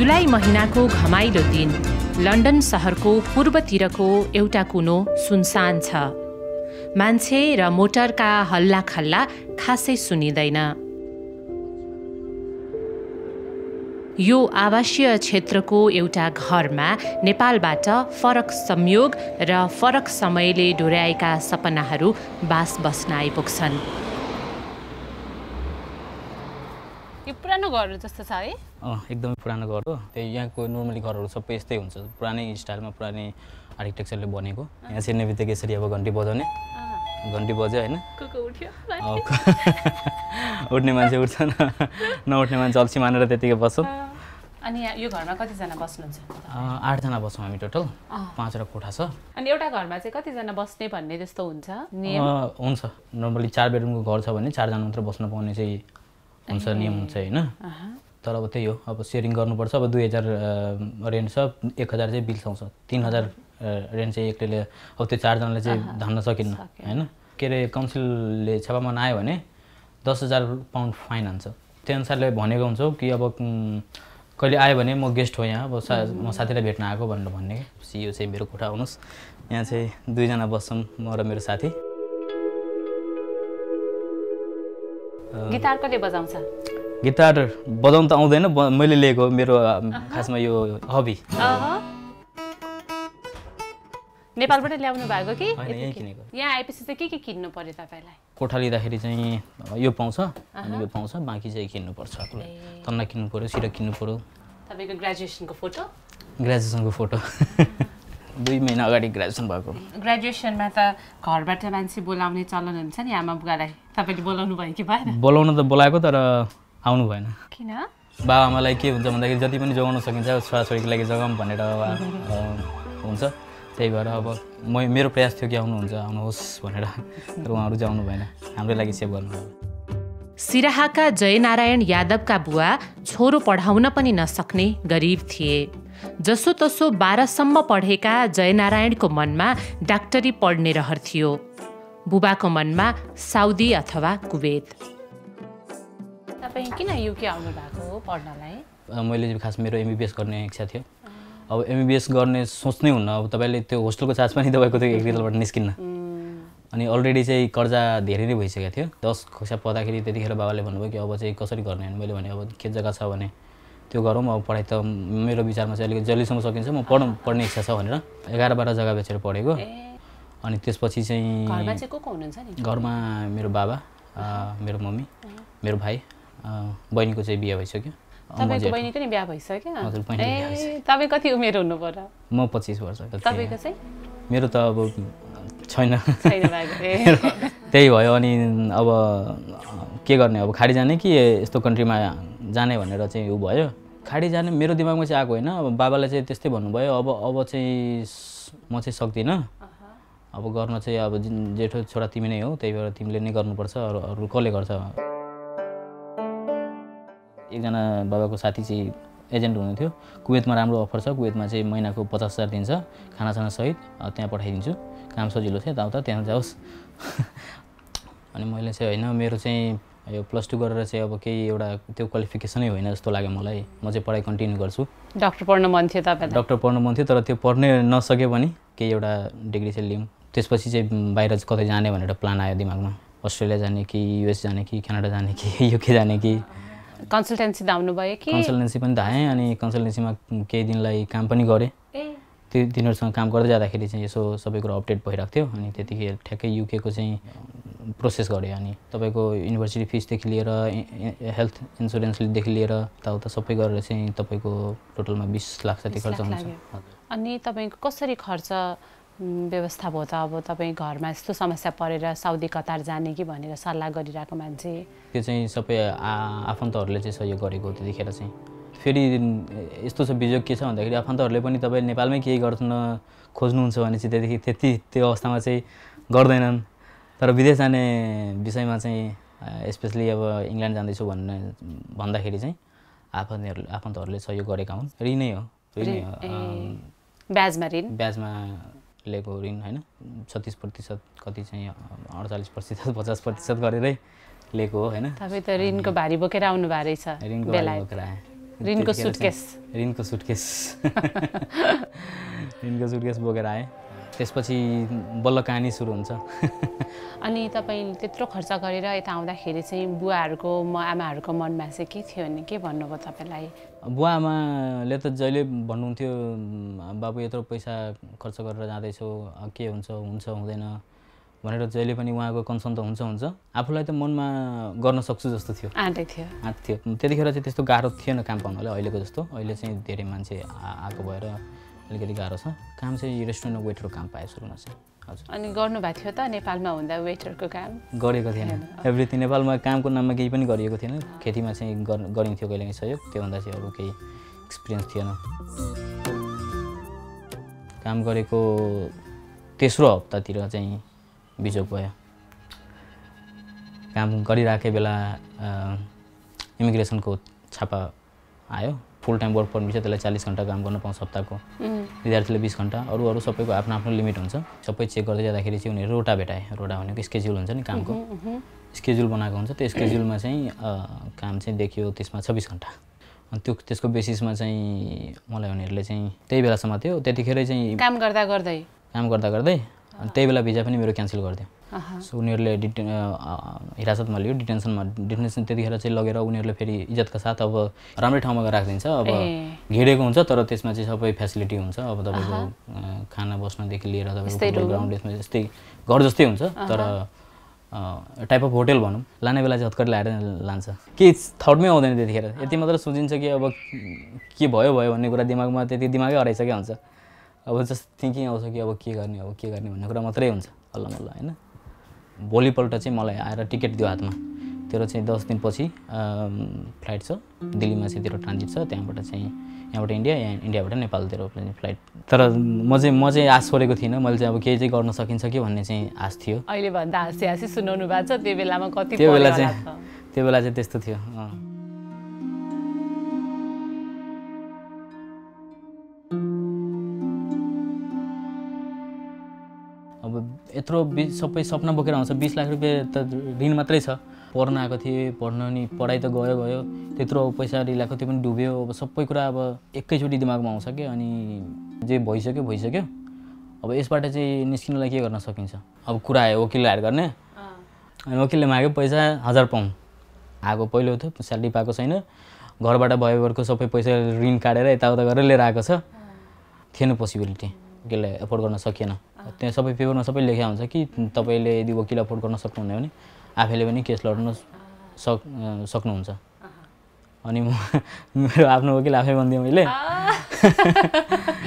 जुलाई महिनाको घमाइलो दिन लन्डन सहरको पूर्वतिरको एउटा कुनो सुनसान छ। मान्छे र मोटरका हल्लाखल्ला खासै सुनिँदैन। यो आवासीय क्षेत्रको एउटा घरमा नेपालबाट फरक संयोग र फरक समयले डोर्याएका सपनाहरू बास बस्न आइपुग्छन्। यो पुरानो घर जस्तो छ है? एकदमै पुरानो घर हो। त्यही यहाँको नर्मली घरहरू सबै यस्तै हुन्छ, पुरानै स्टाइलमा पुरानै आर्किटेक्चरले बनेको। यहाँ छिर्ने बित्तिकै यसरी अब घन्टी बजाउने, घन्टी बज्यो होइन, उठ्ने मान्छे उठ्छ, नउठ्ने मान्छे अल्छी मानेर त्यतिकै बस्छौँ। अनि यो घरमा कतिजना बस्नुहुन्छ? 8 जना बस्छौँ हामी टोटल, 5 कोठा छ। अनि एउटा घरमा चाहिँ कतिजना बस्ने भन्ने जस्तो हुन्छ नियम? हुन्छ, नर्मली 4 बेडरुमको घर छ भने 4 जना मात्र बस्न पाउने चाहिँ हुन्छ, नियम हुन्छ होइन। तर अब त्यही हो, अब सेयरिङ गर्नुपर्छ। अब 2000 रेन्ट छ, 1000 चाहिँ बिल आउँछ, 3000 रेन्ट चाहिँ एक्लैले, अब त्यो 4 जनाले चाहिँ धान्न सकिन्न होइन। के अरे काउन्सिलले छापामा नआयो भने 10,000 पाउन्ड फाइन हान्छ। त्यो अनुसारले भनेको हुन्छ कि अब कहिले आयो भने म गेस्ट हो यहाँ, अब म साथीलाई भेट्न आएको भनेर भन्ने। यो चाहिँ मेरो कोठा, आउनुहोस्। यहाँ चाहिँ 2 जना बस्छौँ, म र मेरो साथी। गिटार कसले बजाउँछ? गिटार बजाउन त आउँदैन, मैले लिएको मेरो खासमा यो हबी। नेपालबाट ल्याउनु भएको कि? होइन, यहीँ किनेको। यहाँ आएपछि चाहिँ के किन्नु पर्यो तपाईँलाई? कोठा लिँदाखेरि चाहिँ यो पाउँछ अनि यो पाउँछ, बाँकी चाहिँ किन्नुपर्छ आफूलाई। तन्ना किन्नु पऱ्यो, सिरक किन्नु पऱ्यो। तपाईँको ग्रेजुएसनको फोटो? ग्रेजुएसनको फोटो 2 महिना अगाडि ग्रेजुएसन भएको। ग्रेजुएसनमा त घरबाट मान्छे बोलाउने चलन हुन्छ नि आमा बुवालाई, तपाईँले बोलाउनु भयो कि भएन? बोलाउन त बोलाएको, तर आउनु भएन। किन? बाबाआमालाई के हुन्छ भन्दाखेरि जति पनि जोगाउन सकिन्छ छोराछोरीको लागि जोगाउँ भनेर हुन्छ। त्यही भएर अब मेरो प्रयास थियो कि आउनुहोस् भनेर, तर उहाँहरू चाहिँ आउनु भएन, हाम्रै लागि सेभ गर्नुभयो। सिराहाका जयनारायण यादवका बुवा छोरो पढाउन पनि नसक्ने गरिब थिए। जसोतसो 12 सम्म पढेका जयनारायणको मनमा डाक्टरी पढ्ने रहर थियो। बुबाको मनमा साउदी अथवा कुवेत। तपाईँ किन युके आउनु भएको हो पढ्नलाई? मैले खास मेरो एमबिबिएस गर्ने इच्छा थियो। अब एमबिबिएस गर्ने सोच्नै हुन्न, अब तपाईँले त्यो होस्टेलको चार्ज पनि तपाईँको त्यो एग्रिकल्चरबाट निस्किन्न। अनि अलरेडी चाहिँ कर्जा धेरै नै भइसकेको थियो। 10 कक्षा पढ्दाखेरि त्यतिखेर बाबाले भन्नुभयो कि अब चाहिँ कसरी गर्ने? अनि मैले भने अब के जग्गा छ भने त्यो गरौँ, अब पढाइ त मेरो विचारमा चाहिँ अलिकति जहिलेसम्म सकिन्छ म पढ्ने इच्छा छ भनेर 11-12 जग्गा बेचेर पढेको। अनि त्यसपछि चाहिँ घरमा चाहिँ को हुनुहुन्छ नि? घरमा मेरो बाबा, मेरो मम्मी, मेरो भाइ, बहिनीको चाहिँ बिहे भइसक्यो। तपाईँको बहिनीको नि बिहे भइसक्यो? हजुर, बहिनी बिहे भइसक्यो। तपाईँ कति उमेर हुनु पर्यो? म 25 वर्ष। तपाईँको चाहिँ? मेरो त अब छैन। भएको। त्यही भयो। अनि अब के गर्ने, अब खाडी जाने कि यस्तो कन्ट्रीमा जाने भनेर चाहिँ उ भयो। खाडी जाने मेरो दिमागमा चाहिँ आएको होइन, अब बाबाले चाहिँ त्यस्तै भन्नुभयो। अब चाहिँ म चाहिँ सक्दिनँ, अब गर्न चाहिँ अब जेठो छोरा तिमी नै हो, त्यही भएर तिमीले नै गर्नुपर्छ, अरू कसले गर्छ? एकजना बाबाको साथी चाहिँ एजेन्ट हुनुहुन्थ्यो, कुवेतमा राम्रो अफर छ, कुवेतमा चाहिँ महिनाको 50,000 दिन्छ, खानासाना सहित, त्यहाँ पठाइदिन्छु, काम सजिलो छ, यताउता त्यहाँ जाओस्। अनि मैले चाहिँ होइन, मेरो चाहिँ यो +2 गरेर चाहिँ अब केही एउटा त्यो क्वालिफिकेसनै होइन जस्तो लाग्यो मलाई। म चाहिँ पढाइ कन्टिन्यू गर्छु। डाक्टर पढ्न मन थियो तपाईँलाई? डाक्टर पढ्न मन थियो, तर त्यो पढ्ने नसके पनि केही एउटा डिग्री चाहिँ लिउँ। त्यसपछि चाहिँ बाहिर कतै जाने भनेर प्लान आयो दिमागमा। अस्ट्रेलिया जाने कि युएस जाने कि क्यानाडा जाने कि युके जाने कि। कन्सल्टेन्सी धाउनु भयो कि? कन्सल्टेन्सी पनि धाएँ, अनि कन्सल्टेन्सीमा केही दिनलाई काम पनि गरेँ। त्यो तिनीहरूसँग काम गर्दै जाँदाखेरि चाहिँ यसो सबै कुरो अपडेट भइरहेको थियो। अनि त्यतिखेर ठ्याक्कै युकेको चाहिँ प्रोसेस गरेँ। अनि तपाईँको युनिभर्सिटी फिसदेखि लिएर हेल्थ इन्सुरेन्सदेखि लिएर यताउता सबै गरेर चाहिँ तपाईँको टोटलमा 20 लाख जति खर्च हुन्छ। अनि तपाईँको कसरी खर्च व्यवस्था भयो त? अब तपाईँ घरमा यस्तो समस्या परेर साउदी कतार जाने कि भनेर सल्लाह गरिरहेको मान्छे, त्यो चाहिँ सबै आफन्तहरूले चाहिँ सहयोग गरेको त्यतिखेर चाहिँ। फेरि यस्तो छ बिजोग के छ भन्दाखेरि आफन्तहरूले पनि तपाईँ नेपालमै केही गर्न खोज्नुहुन्छ भने चाहिँ त्यो अवस्थामा चाहिँ गर्दैनन्। तर विदेश जाने विषयमा चाहिँ स्पेसली अब इङ्ल्यान्ड जाँदैछु भन्दाखेरि चाहिँ आफन्तहरूले सहयोग गरेका हुन्। ऋणै हो, ब्याजमा लिएको ऋण होइन, 36% कति चाहिँ 48%, 50% गरेरै लिएको हो होइन। तपाईँ त ऋणको भारी बोकेर आउनु भएको रहेछ। ऋणको भारी बोकेर आएँ। ऋणको सुटकेस ऋणको सुटकेस बोकेर आएँ। त्यसपछि बल्ल कहानी सुरु हुन्छ। अनि तपाईँ त्यत्रो खर्च गरेर यता आउँदाखेरि चाहिँ बुवाहरूको आमाहरूको मनमा चाहिँ के थियो अनि के भन्नुभयो तपाईँलाई? बुवा आमाले त जहिले भन्नुहुन्थ्यो बाबु यत्रो पैसा खर्च गरेर जाँदैछौ के हुन्छ हुँदैन भनेर जहिले पनि उहाँको कन्सर्न त हुन्छ आफूलाई त मनमा गर्न सक्छु जस्तो थियो, आँट थियो। त्यतिखेर चाहिँ त्यस्तो गाह्रो थिएन काम पाउनलाई अहिलेको जस्तो। अहिले चाहिँ धेरै मान्छे आएको भएर अलिकति गाह्रो छ। काम चाहिँ रेस्टुरेन्टमा वेटरको काम पाएँ सुरुमा चाहिँ। हजुर। अनि गर्नुभएको थियो त नेपालमा हुँदा वेटरको काम? गरेको थिएन एभ्रिथिङ। नेपालमा कामको नाममा केही पनि गरिएको थिएन। खेतीमा चाहिँ गरिन्थ्यो कहिलेकाहीँ सहयोग, त्योभन्दा चाहिँ अरू केही एक्सपिरियन्स थिएन। काम गरेको तेस्रो हप्तातिर चाहिँ बिजोग भयो। काम गरिराखेकै बेला इमिग्रेसनको छापा आयो। फुल टाइम वर्क परमिट छ, त्यसलाई 40 घन्टा काम गर्न पाउँछ हप्ताको। विद्यार्थीले 20 घन्टा, अरू सबैको आफ्नो लिमिट हुन्छ। सबै चेक गर्दै जाँदाखेरि चाहिँ उनीहरू रोटा भेटाए। रोटा भनेको स्केड्युल हुन्छ नि कामको, स्केड्युल बनाएको हुन्छ। त्यो स्केड्युलमा चाहिँ काम चाहिँ देखियो त्यसमा 26 घन्टा। अनि त्यसको बेसिसमा चाहिँ मलाई उनीहरूले चाहिँ त्यही बेलासम्म थियो। त्यतिखेरै चाहिँ काम गर्दा गर्दै अनि त्यही बेला भिजा पनि मेरो क्यान्सल गरिदियो। सो उनीहरूले हिरासतमा लियो, डिटेन्सन त्यतिखेर चाहिँ लगेर उनीहरूले फेरि इज्जतका साथ अब राम्रै ठाउँमा गएर राखिदिन्छ। अब घेरेको हुन्छ तर त्यसमा चाहिँ सबै फेसिलिटी हुन्छ। अब तपाईँको खाना बस्नदेखि लिएर तपाईँको ग्राउन्ड यसमा जस्तै घर जस्तै हुन्छ, तर टाइप अफ होटेल भनौँ। लाने बेला चाहिँ हतकरी ल्याएर लान्छ। केही थर्डमै आउँदैन त्यतिखेर। यति मात्र सोचिन्छ कि अब के भयो भन्ने कुरा दिमागमा त्यति दिमागै हराइसक्यो हुन्छ। अब जस्ट थिङ्किङ आउँछ कि अब के गर्ने भन्ने कुरा मात्रै हुन्छ हल्ला मल्ला होइन। भोलिपल्ट चाहिँ मलाई आएर टिकट दियो हातमा। तेरो चाहिँ 10 दिनपछि फ्लाइट छ, दिल्लीमा चाहिँ तेरो ट्रान्जिट छ, त्यहाँबाट चाहिँ यहाँबाट इन्डियाबाट नेपाल तेरो फ्लाइट। तर म चाहिँ आश गरेको थिइनँ। मैले चाहिँ अब केही चाहिँ गर्न सकिन्छ कि भन्ने चाहिँ आश थियो। अहिले भन्दा हाँसी सुनाउनु भएको छ, त्यो बेलामा कति त्यो बेला चाहिँ त्यस्तो थियो। अब यत्रो सबै सपना बोकेर आउँछ। 20 लाख रुपियाँ त ऋण मात्रै छ। पढ्न आएको थिएँ, पढाइ त गयो त्यत्रो पैसा ल्याएको त्यो पनि डुब्यो। अब सबै कुरा अब एकैचोटि दिमागमा आउँछ कि अनि जे भइसक्यो अब यसबाट चाहिँ निस्किनलाई के गर्न सकिन्छ। अब कुरा आयो वकिल हायर गर्ने, अनि वकिलले माग्यो पैसा 1000 पाउँ। आएको पहिलो थियो, स्यालेरी पाएको छैन, घरबाट भयोभरको सबै पैसा ऋण काटेर यताउता गरेर लिएर आएको छ। थिएन पोसिबिलिटी, वकिलले एफोर्ड गर्न सकिएन। त्यहाँ सबै पेपरमा सबै लेखेको हुन्छ कि तपाईँले यदि वकिल एफोर्ड गर्न सक्नुहुन्न भने आफैले पनि केस लड्न सक्नुहुन्छ। अनि मेरो आफ्नो वकिल आफै भनिदिएँ मैले।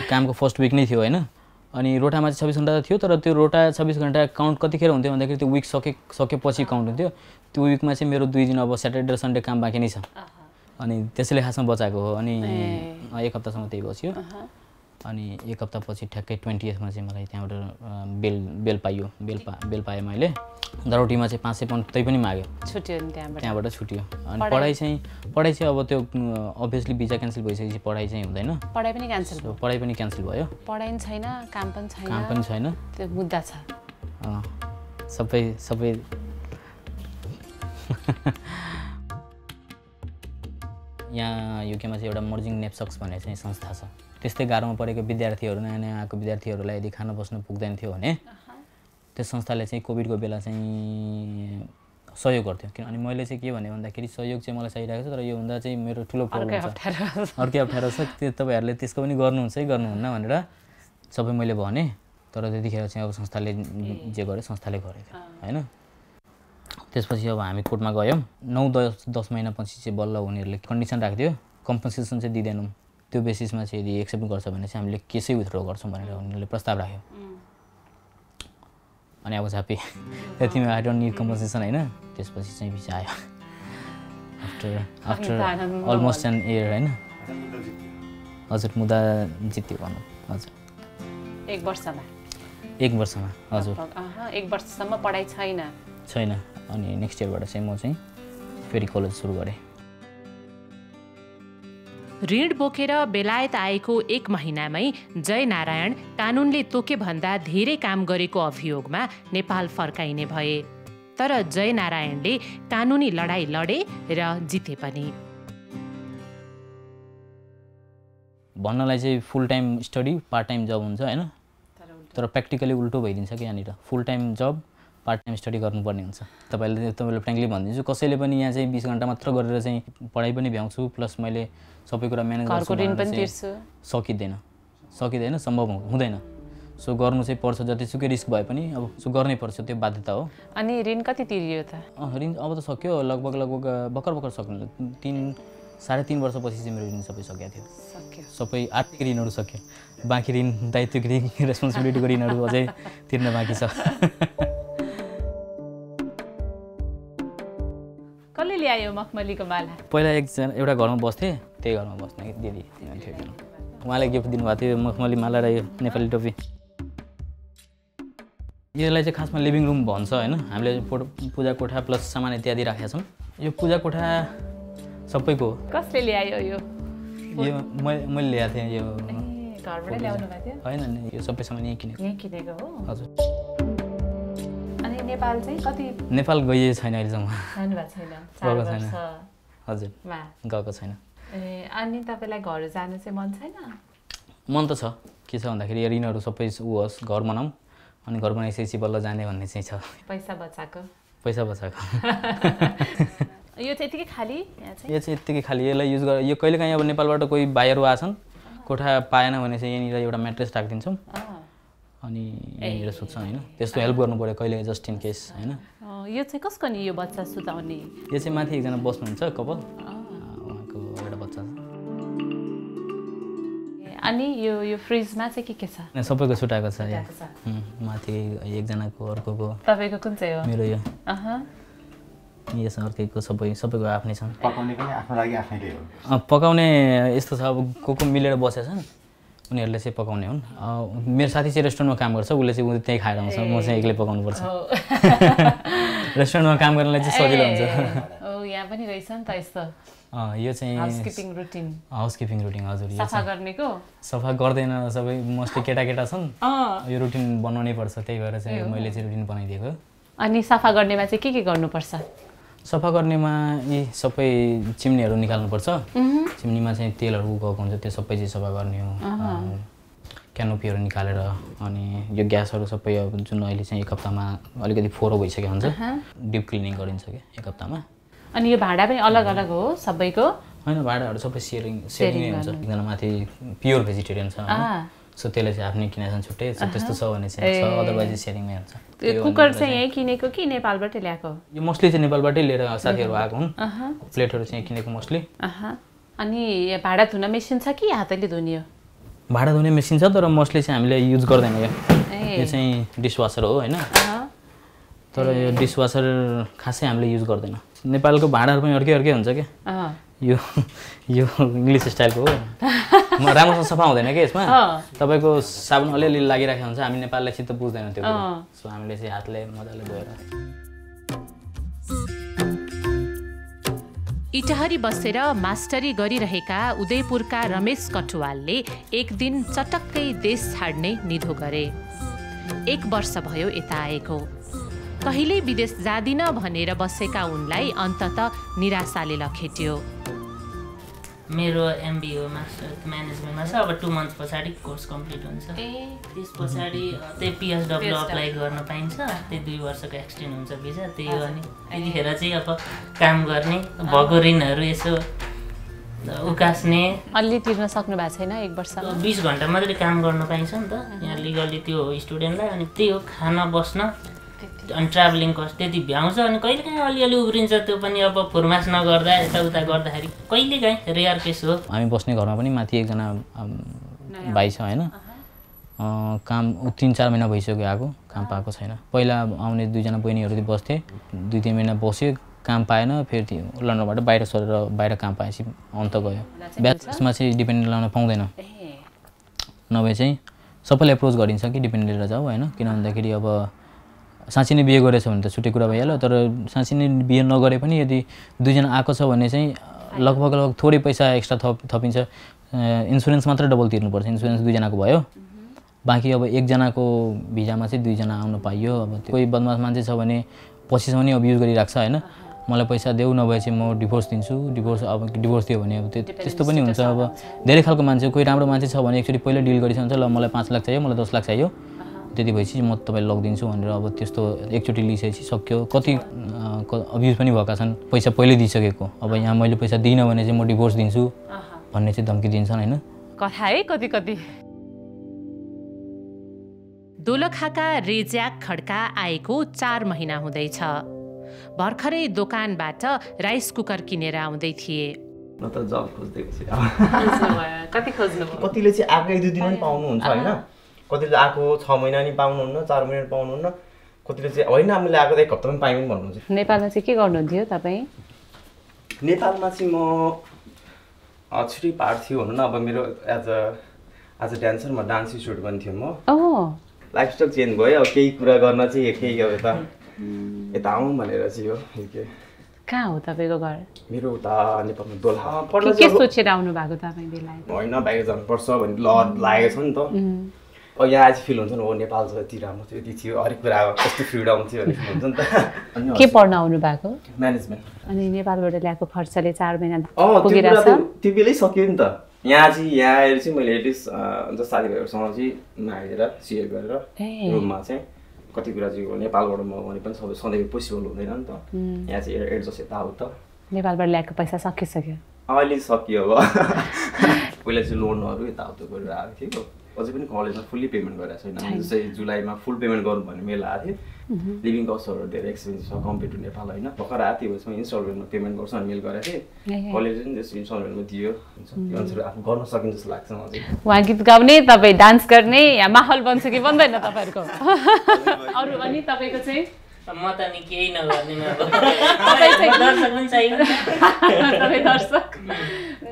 कामको फर्स्ट विक नै थियो होइन। अनि रोटामा चाहिँ 26 घन्टा त थियो, तर त्यो रोटा 26 घन्टा काउन्ट कतिखेर हुन्थ्यो भन्दाखेरि त्यो विक सकेपछि काउन्ट हुन्थ्यो। त्यो विकमा चाहिँ मेरो 2 दिन अब स्याटरडे र सन्डे काम बाँकी नै छ। अनि त्यसैले खासमा बचाएको हो। अनि 1 हप्तासम्म त्यही बस्यो। अनि 1 हप्तापछि ठ्याक्कै 20th-मा चाहिँ मलाई त्यहाँबाट बेल पाएँ मैले। दरौटीमा चाहिँ 500 पाउन्ड त्यही पनि माग्यो, छुट्यो नि त्यहाँबाट छुट्यो। अनि पढाइ चाहिँ अब त्यो अभियसली भिजा क्यान्सल भइसकेपछि पढाइ चाहिँ हुँदैन। पढाइ पनि क्यान्सल भयो। पढाइ पनि छैन, काम पनि छैन, त्यो मुद्दा छ। सबै यहाँ युकेमा चाहिँ एउटा मर्जिङ नेप्सक्स भन्ने चाहिँ संस्था छ। त्यस्तै गाह्रोमा परेको विद्यार्थीहरू, नयाँ आएको विद्यार्थीहरूलाई यदि खाना बस्न पुग्दैन थियो भने त्यो संस्थाले चाहिँ कोभिडको बेला चाहिँ सहयोग गर्थ्यो। किनभने मैले चाहिँ के भने भन्दाखेरि सहयोग चाहिँ मलाई चाहिरहेको छ, तर योभन्दा चाहिँ मेरो ठुलो प्रब्लम छ, अर्कै अप्ठ्यारो छ। त्यो तपाईँहरूले त्यसको पनि गर्नुहुन्छ है गर्नुहुन्न भनेर सबै मैले भने। तर त्यतिखेर चाहिँ अब संस्थाले जे गर्यो संस्थाले गरेको होइन। त्यसपछि अब हामी कोर्टमा गयौँ। 9-10 महिनापछि चाहिँ बल्ल उनीहरूले कन्डिसन राखिदियो, कम्पन्सेसन चाहिँ दिँदैनौँ। त्यो बेसिसमा चाहिँ यदि एक्सेप्ट गर्छ भने चाहिँ हामीले केसै विथड्र गर्छौँ भनेर उनीहरूले प्रस्ताव राख्यो। अनि अब झापी त्यतिमा आई डोन्ट निड कम्पन्सेसन होइन। त्यसपछि चाहिँ भिसा आयो आफ्टर अलमोस्ट एन इयर होइन। हजुर, मुद्दा जित्यो भनौँ। हजुर, 1 वर्षमा हजुर 1 वर्षसम्म पढाइ छैन। अनि नेक्स्ट इयरबाट चाहिँ म चाहिँ फेरि कलेज सुरु गरेँ। ऋण बोकेर बेलायत आएको 1 महिनामै जयनारायण कानुनले तोके भन्दा धेरै काम गरेको अभियोगमा नेपाल फर्काइने भए। तर जयनारायणले कानुनी लडाई लडे र जिते पनि। भन्नलाई चाहिँ फुल टाइम स्टडी पार्ट टाइम जब हुन्छ हैन तर प्र्याक्टिकली उल्टो भइदिन्छ कि यहाँनिर फुल टाइम जब पार्ट टाइम स्टडी गर्नुपर्ने हुन्छ तपाईँले फ्र्याङ्कली भनिदिन्छु कसैले पनि यहाँ चाहिँ 20 घन्टा मात्र गरेर चाहिँ पढाइ पनि भ्याउँछु प्लस मैले सबै कुरा म्यानेज गर्छु सकिँदैन सम्भव हुँदैन सो गर्नु चाहिँ पर्छ जतिसुकै रिस्क भए पनि अब सो गर्नै पर्छ त्यो बाध्यता हो अनि ऋण कति तिरियो त ऋण अब त सक्यो लगभग भर्खर सक्नु 3.5 वर्षपछि चाहिँ मेरो ऋण सबै सकिएको थियो सबै आर्थिक ऋणहरू सक्यो बाँकी ऋण दायित्वको ऋण रेस्पोन्सिबिलिटीको ऋणहरू अझै तिर्न बाँकी छ कसले ल्यायो मखमलीको माला पहिला एउटा घरमा बस्थेँ त्यही घरमा बस्ने दिदी थियो उहाँले गिफ्ट दिनुभएको थियो मखमली माला र यो नेपाली टोपी यसलाई चाहिँ खासमा लिभिङ रुम भन्छ हैन हामीले पूजा कोठा प्लस सामान इत्यादि राखेका छौँ यो पूजा कोठा सबैको कसले ल्यायो यो मैले ल्याएको थिएँ यो घरबाट ल्याउनु भएको थियो हैन यो सबै सामान यहीँ किनेको हो हजुर अनि नेपाल चाहिँ कति नेपाल गइए छैन अहिलेसम्म गएको छैन हजुर गएको छैन अनि तपाईलाई घर जानु चाहिँ मन छैन मन त छ के छ भन्दाखेरि ऋणहरू सबै उ होस् घर बनाऊँ अनि घर बनाइसकेपछि बल्ल जाने भन्ने चाहिँ छ पैसा बचाएको यो चाहिँ यतिकै खाली यो चाहिँ यतिकै खाली यसलाई युज गरेर यो कहिलेकाहीँ अब नेपालबाट कोही बाहिर आछन् कोठा पाएन भने चाहिँ यहाँनिर एउटा म्याट्रेस राखिदिन्छौँ अनि यहाँनिर सुत्छ हैन त्यस्तो हेल्प गर्नु पर्यो कहिले जस्ट इन केस हैन यो चाहिँ कसको नि यो बच्चा सुताउने यो चाहिँ माथि एकजना बस्नुहुन्छ कपाल उहाँको एउटा बच्चा छ अनि यो फ्रिजमा चाहिँ के छ सबैको छुटाएको छ माथि एकजनाको अर्कोको तपाईको कुन चाहिँ हो मेरो यो यस अर्कैको सबैको आफ्नै छ पकाउने पनि आफ्नो लागि आफ्नैले हो पकाउने यस्तो छ अब को मिलेर बसेका छन् उनीहरूले चाहिँ पकाउने हुन् मेरो साथी चाहिँ रेस्टुरेन्टमा काम गर्छ उसले चाहिँ त्यहीँ खाएर आउँछ म चाहिँ एक्लै पकाउनुपर्छ रेस्टुरेन्टमा काम गर्नलाई चाहिँ सजिलो हुन्छ यहाँ पनि रहेछ नि त यस्तो यो चाहिँ हाउसकिपिङ रुटिन हजुर सफा गर्दैन सबै मोस्टली केटा छन् यो रुटिन बनाउनै पर्छ त्यही भएर चाहिँ मैले चाहिँ रुटिन बनाइदिएको अनि सफा गर्नेमा चाहिँ के गर्नुपर्छ सफा गर्नेमा यी सबै चिम्नीहरू निकाल्नुपर्छ चिम्नीमा चाहिँ तेलहरू गएको हुन्छ त्यो सबै चाहिँ सफा गर्ने हो क्यानोपीहरू निकालेर अनि यो ग्यासहरू सबै अब जुन अहिले चाहिँ एक हप्तामा अलिकति फोहोर भइसक्यो हुन्छ डिप क्लिनिङ गरिन्छ क्या एक हप्तामा अनि यो भाडा पनि अलग अलग हो सबैको हैन भाडाहरू सबै सेयरिङ हुन्छ एकजना माथि प्योर भेजिटेरियन छ सो त्यसले चाहिँ आफ्नै किनेछन् छुट्टै त्यस्तो छ भने चाहिँ छ अदरवाइज सेयरिङमै हुन्छ कुकर चाहिँ यही किनेको कि नेपालबाट ल्याएको यो मोस्टली चाहिँ नेपालबाटै लिएर साथीहरू आएको हुन् प्लेटहरू चाहिँ किनेको मोस्टली अनि भाडा धुन मेसिन छ कि हातले धुने हो भाडा धुने मेसिन छ तर मोस्टली चाहिँ हामीले युज गर्दैन यो चाहिँ डिसवासर हो हैन तर यो डिसवासर खासै हामीले युज गर्दैन नेपालको भाँडाहरू पनि अर्कै हुन्छ क्या यो इङ्ग्लिस स्टाइलको हो राम्रोसँग सफा हुँदैन कि यसमा तपाईँको साबुन अलिअलि लागिरहेको हुन्छ हामी नेपाललाई चित्त बुझ्दैन त्यो सो हामीले चाहिँ हातले मजाले धोएर इटहरी बसेर मास्टरी गरिरहेका उदयपुरका रमेश कटुवालले एक दिन चटक्कै देश छाड्ने निधो गरे 1 वर्ष भयो यता आएको कहिल्यै विदेश जादिन भनेर बसेका उनलाई अन्ततः निराशाले लखेट्यो मेरो एमबीए हो मास्टर म्यानेजमेन्टमा छ अब 2 मन्थ पछाडि कोर्स कम्प्लिट हुन्छ त्यस पछाडि त्यही पिएचडब्ल्यू अप्लाई गर्न पाइन्छ त्यही 2 वर्षको एक्सटेन्ड हुन्छ भिजा त्यही हो अनि त्यतिखेर चाहिँ अब काम गर्ने भएको ऋणहरू यसो उकास्ने अलि तिर्न सक्नु भएको छैन 1 वर्ष 20 घन्टा मात्रै काम गर्न पाइन्छ नि त यहाँ लिगली त्यो स्टुडेन्टलाई अनि त्यही हो खाना बस्न अनि ट्राभलिङ कस्ट त्यति भ्याउँछ अनि कहिलेकाहीँ अलिअलि उब्रिन्छ त्यो पनि अब फुर्मास नगर्दा यताउता गर्दाखेरि कहिलेकाहीँ रेयर केस हो हामी बस्ने घरमा पनि माथि एकजना भाइ छ होइन काम 3-4 महिना भइसक्यो आएको काम पाएको छैन पहिला आउने 2जना बहिनीहरू बस्थे 2-3 महिना बस्यो काम पाएन फेरि लन्डनबाट बाहिर सरेर बाहिर काम पाएपछि अन्त गयो ब्याचमा चाहिँ डिपेन्डेन्ट लाउन पाउँदैन नभए चाहिँ सबैले एप्रोच गरिन्छ कि डिपेन्डेन्ट लिएर जाऊ होइन किन भन्दाखेरि अब साँच्चै नै बिहे गरेछ भने त छुट्टै कुरा भइहाल्यो तर साँच्चै नै बिहे नगरे पनि यदि 2जना आएको छ भने चाहिँ लगभग थोरै पैसा एक्स्ट्रा थपिन्छ इन्सुरेन्स मात्र डबल तिर्नुपर्छ इन्सुरेन्स 2जनाको भयो बाँकी अब 1जनाको भिजामा चाहिँ 2जना आउन पाइयो अब कोही बदमास मान्छे छ भने पछिसम्म नि अब्युज गरिराख्छ होइन मलाई पैसा देऊ नभएपछि म डिभोर्स दिन्छु डिभोर्स दियो भने अब त्यस्तो पनि हुन्छ अब धेरै खालको मान्छे कोही राम्रो मान्छे छ भने एकचोटि पहिला डिल गरिसक्छ ल मलाई 5 लाख चाहियो मलाई 10 लाख चाहियो त्यति भएपछि म तपाईँलाई लगिदिन्छु भनेर अब त्यस्तो एकचोटि लिइसकेपछि सक्यो कति अब्युज पनि भएका छन् पैसा पहिल्यै दिइसकेको अब यहाँ मैले पैसा दिइनँ भने चाहिँ म डिभोर्स दिन्छु भन्ने चाहिँ धम्की दिन्छन् होइन कथा है कति कति दोलखाका रेज्याक खड्का आएको 4 महिना हुँदैछ भर्खरै दोकानबाट राइस कुकर किनेर आउँदै थिए म त जब खोज्दै छु कति खोज्नु कतिले चाहिँ आएको 1-2 दिन पनि पाउनुहुन्छ हैन कतिले आएको 6 महिना नि पाउनुहुन्न 4 महिना पाउनुहुन्न कतिले चाहिँ होइन हामीले आएको 1 हप्ता पनि पाइनु भन्नुहुन्छ नेपालमा चाहिँ के गर्नुहुन्थ्यो तपाई नेपालमा चाहिँ म छुट्टी पार्ट थियो हुन अब मेरो एज अ डान्सर म डान्स इन्स्टिट्युट पनि थियो म लाइफस्टाइल चेन्ज भयो अब केही कुरा गर्न चाहिँ केही अब यता आउँ भनेर चाहिँ हो के कहाँ हो तपाईको घर मेरो उता नेपालमा दोलखा के सोचेर आउनु भएको तपाईले होइन बाहिर जानुपर्छ भन्ने ल लागेको छ नि त अब यहाँ आज फिल हुन्छ नि हो नेपाल जति राम्रो थियो यति थियो हरेक कुरा कस्तो फ्रिडम थियो भन्ने फिल हुन्छ नि त के पढ्न आउनु भएको म्यानेजमेन्ट अनि नेपालबाट ल्याएको खर्चले 4 महिना पुगेर छ त्यो बेलै सक्यो नि त यहाँ आएर चाहिँ मैले एटलिस्ट जस्तो साथीभाइहरूसँग चाहिँ आएर सेयर गरेर रुममा चाहिँ कति कुरा चाहिँ नेपालबाट म भने पनि सबै सधैँ पोसिबल हुँदैन नि त यहाँ चाहिँ एडजस्ट यता हो त नेपालबाट ल्याएको पैसा सकिसक्यो अहिले सकियो अब पहिला चाहिँ लोनहरू यताउता गरेर आएको थियो अझै पनि कलेजमा फुल्ली पेमेन्ट गरेको छैन जस्तै जुलाईमा फुल पेमेन्ट गर्नु भन्ने मेला आएको थियो लिभिङ कस्टहरू धेरै एक्सपेन्सिभ छ कम्पेयर टु नेपाल होइन भर्खर आएको थियो त्यसमा इन्स्टलमेन्टमा पेमेन्ट गर्छ अनि मेल गरेको थिएँ कलेज पनि जस्तो इन्स्टलमेन्टमा दियो त्यो अनुसार आफू गर्न सकिन्छ जस्तो लाग्छ मलाई उहाँ गीत गाउने तपाईँ डान्स गर्ने या माहौल बन्छ कि बन्दैन तपाईँहरूको अरू अनि तपाईँको चाहिँ म त नि केही नगर्नेमा दर्शक पनि चाहियो तपाईँ दर्शक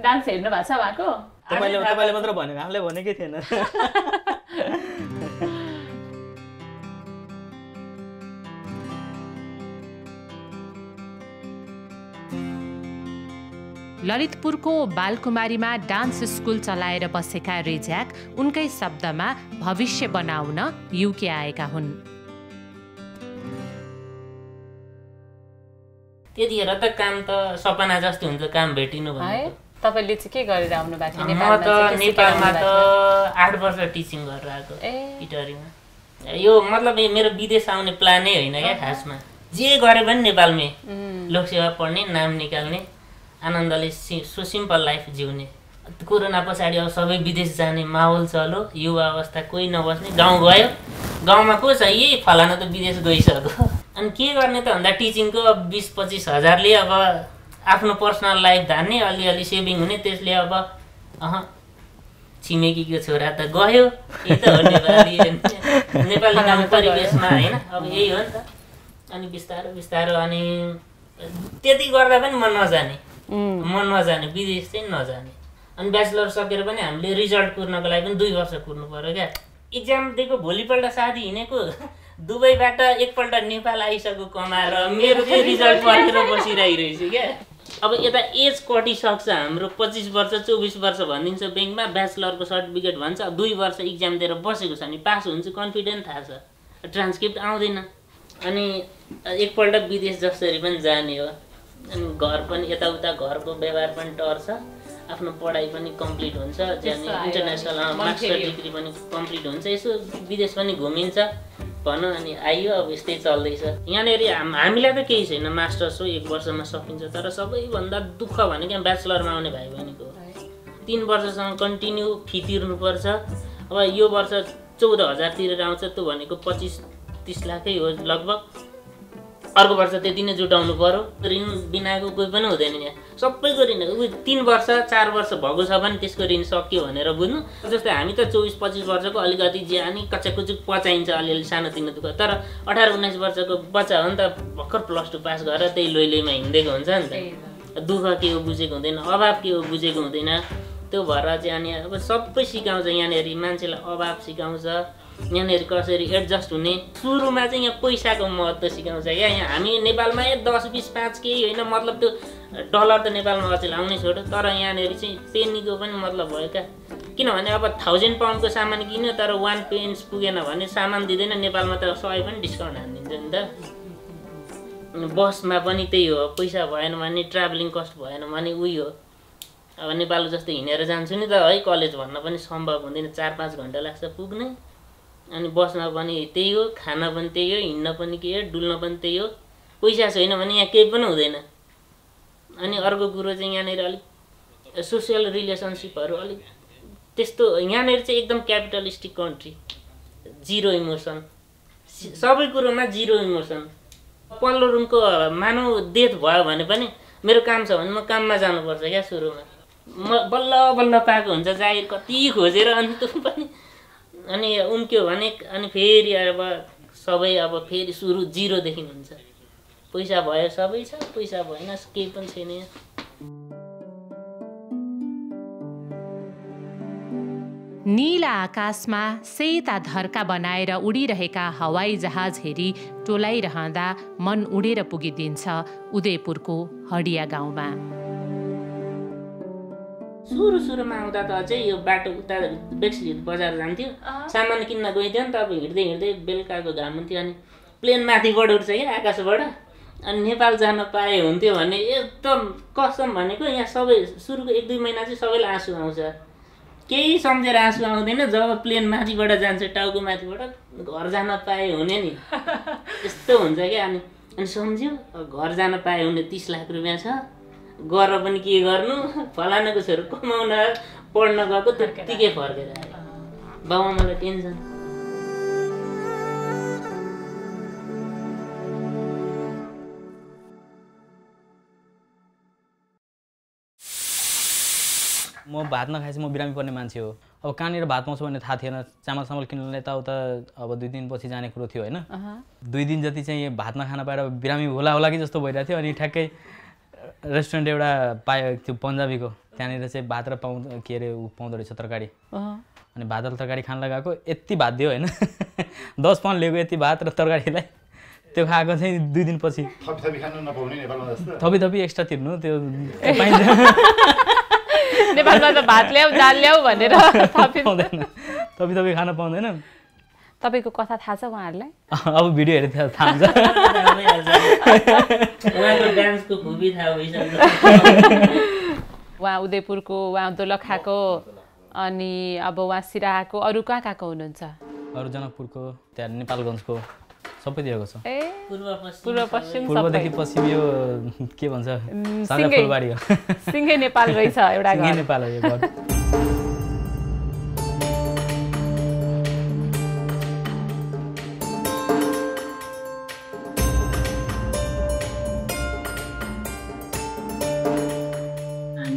डान्स हेर्नु भएको छ उहाँको तपाईले मात्र भनेको हामीले भनेकै थिएन ललितपुरको बालकुमारीमा डान्स स्कुल चलाएर बसेका रेज्याक उनकै शब्दमा भविष्य बनाउन युके आएका हुन् त्यतिखेर त काम त सपना जस्तो हुन्छ काम भेटिनु भनेको तपाईले चाहिँ के गरेर आउनु भएको म त नेपालमा त 8 वर्ष टिचिङ गरेर आएको इटरीमा यो मतलब मेरो विदेश आउने प्लानै होइन क्या खासमा जे गरे पनि नेपालमै लोकसेवा पढ्ने नाम निकाल्ने आनन्दले सिम्पल लाइफ जिउने कोरोना पछाडि अब सबै विदेश जाने माहौल चल्यो युवा अवस्था कोही नबस्ने गाउँ गयो गाउँमा को छ यही फलाना त विदेश गइसक्यो अनि के गर्ने त भन्दा टिचिङको 20-25 हजारले अब आफ्नो पर्सनल लाइफ धान्ने अलिअलि सेभिङ हुने त्यसले अब छिमेकीको छोरा त गयो यही त हो नेपाली गाउँ परिवेशमा होइन अब यही हो नि त अनि बिस्तारो बिस्तारो अनि त्यति गर्दा पनि म नजाने विदेश चाहिँ नजाने अनि ब्याचलर सकेर पनि हामीले रिजल्ट कुर्नको लागि पनि 2 वर्ष कुर्नु पर्यो क्या इक्जाम दिएको भोलिपल्ट साथी हिँडेको दुबईबाट एकपल्ट नेपाल आइसक्यो कमाएर मेरो चाहिँ रिजल्ट पढेर बसिरहेको क्या अब यता एज कटिसक्छ हाम्रो 25 वर्ष 24 वर्ष भनिदिन्छ ब्याङ्कमा ब्याचलरको सर्टिफिकेट भन्छ 2 वर्ष इक्जाम दिएर बसेको छ नि पास हुन्छ कन्फिडेन्ट थाहा छ ट्रान्सक्रिप्ट आउँदैन अनि एकपल्ट विदेश जसरी पनि जाने हो अनि घर पनि यताउता घरको व्यवहार पनि टर्छ आफ्नो पढाइ पनि कम्प्लिट हुन्छ इन्टरनेसनल मास्टर डिग्री पनि कम्प्लिट हुन्छ यसो विदेश पनि घुमिन्छ भन अनि आइयो अब यस्तै चल्दैछ यहाँनिर हामीलाई त केही छैन मास्टर्स हो 1 वर्षमा सकिन्छ तर सबैभन्दा दुःख भनेको ब्याचलरमा आउने भाइ बहिनीको 3 वर्षसम्म कन्टिन्यू फी तिर्नुपर्छ अब यो वर्ष 14,000 तिरेर आउँछ त्यो भनेको 25-30 लाखै हो लगभग अर्को वर्ष त्यति नै जुटाउनु पर्यो ऋण बिनाको कोही पनि हुँदैन यहाँ सबैको ऋण 3 वर्ष 4 वर्ष भएको छ भने त्यसको ऋण सक्यो भनेर बुझ्नु जस्तै हामी त 24-25 वर्षको अलिकति ज्यानी कच्चाकुचुक पचाइन्छ अलिअलि सानोतिनो दुःख तर 18-19 वर्षको बच्चा हो नि त भर्खर +2 पास गरेर त्यही लैलैमा हिँडेको हुन्छ नि त दुःख के हो बुझेको हुँदैन अभाव के हो बुझेको हुँदैन त्यो भएर चाहिँ अनि अब सबै सिकाउँछ यहाँनिर मान्छेलाई अभाव सिकाउँछ यहाँनिर कसरी एडजस्ट हुने सुरुमा चाहिँ यहाँ पैसाको महत्त्व सिकाउँछ क्या यहाँ हामी नेपालमा 10-20-5 केही होइन मतलब त्यो डलर त नेपालमा अचेल आउने छोड्यो तर यहाँनिर चाहिँ पेनीको पनि मतलब भयो क्या किनभने अब 1000 पाउन्डको सामान किन्यो तर 1 पेन्स पुगेन भने सामान दिँदैन नेपालमा त 100 पनि डिस्काउन्ट हानिदिन्छ नि त बसमा पनि त्यही हो, पैसा भएन भने ट्राभलिङ कस्ट भएन भने उही हो। अब नेपाल जस्तै हिँडेर जान्छु नि त है, कलेज भन्न पनि सम्भव हुँदैन, 4-5 घन्टा लाग्छ पुग्ने। अनि बसमा पनि त्यही हो, खाना पनि त्यही हो, हिँड्न पनि के हो, डुल्न पनि त्यही हो। पैसा छैन भने यहाँ केही पनि हुँदैन। अनि अर्को कुरो चाहिँ यहाँनिर अलिक सोसियल रिलेसनसिपहरू अलिक त्यस्तो, यहाँनिर चाहिँ एकदम क्यापिटलिस्टिक कन्ट्री, जिरो इमोसन, सबै कुरोमा जिरो इमोसन। पल्लो रुमको मानव डेथ भयो भने पनि मेरो काम छ भने म काममा जानुपर्छ क्या सुरुमा। म बल्ल बल्ल पाएको हुन्छ जागिर कति खोजेर, अनि त्यो पनि अनि उम्क्यो भने अनि फेरि अब सबै अब फेरि सुरु जिरोदेखि हुन्छ। पैसा भयो सबै छ, पैसा भएन केही पनि छैन। नीला आकाशमा सेता धर्का बनाएर उडिरहेका हवाई जहाज हेरी टोलाइरहँदा मन उडेर पुगिदिन्छ उदयपुरको हडिया गाउँमा। सुरुमा आउँदा त अझै यो बाटो उता बेक्सी बजार जान्थ्यो, सामान किन्न गइदियो नि त। अब हिँड्दै हिँड्दै बेलुकाको घाम हुन्थ्यो, अनि प्लेन माथिबाट उठ्छ क्या आकाशबाट, अनि नेपाल जान पाए हुन्थ्यो भने एकदम कसम भनेको। यहाँ सबै सुरुको 1-2 महिना चाहिँ सबैलाई आँसु आउँछ, केही सम्झेर आँसु आउँदैन। जब प्लेन माथिबाट जान्छ, टाउको माथिबाट घर जान पाए हुने नि, यस्तो हुन्छ क्या। अनि सम्झ्यो घर जान पाए हुने 30 लाख रुपियाँ छ, गरेर पनि के गर्नु, फलानाको छोरो कमाउन पढ्न गएको त्यत्तिकै फर्केर आयो। बाबुआमालाई टेन्सन। म भात नखाएपछि म बिरामी पर्ने मान्छे हो। अब कहाँनिर भात पाउँछ भन्ने थाहा थिएन। चामल किन्नलाई यताउता अब 2 दिनपछि जाने कुरो थियो होइन। 2 दिन जति चाहिँ भात नखान पाएर बिरामी होला कि जस्तो भइरहेको थियो। अनि ठ्याक्कै रेस्टुरेन्ट एउटा पायो त्यो पन्जाबीको, त्यहाँनिर चाहिँ भात र के अरे पाउँदो रहेछ तरकारी। अनि भात र तरकारी खान लगाएको, यति भात दियो होइन 10 पाउन्ड लिएको यति भात र तरकारीलाई। त्यो खाएको चाहिँ 2 दिनपछि थपी एक्स्ट्रा तिर्नु त्यो पाइन्छ। नेपालमा त भात ल्याऊ दाल ल्याऊ भनेर पाउँदैन, थपी खान पाउँदैन। तपाईँको कथा थाहा छ उहाँहरूलाई? अब भिडियो हेरेर थाहा हुन्छ। उहाँ उदयपुरको, उहाँ दोलखाको, अनि अब उहाँ सिराहाको, अरू कहाँ हुनुहुन्छ? अरू जनकपुरको, त्यहाँ नेपालगञ्जको सबैतिरको छ। पूर्व पश्चिम पूर्वदेखि पश्चिम यो के भन्छ फुलबारी हो। सिंगै नेपाल रहेछ एउटा घर। नेपाल हो यो घर।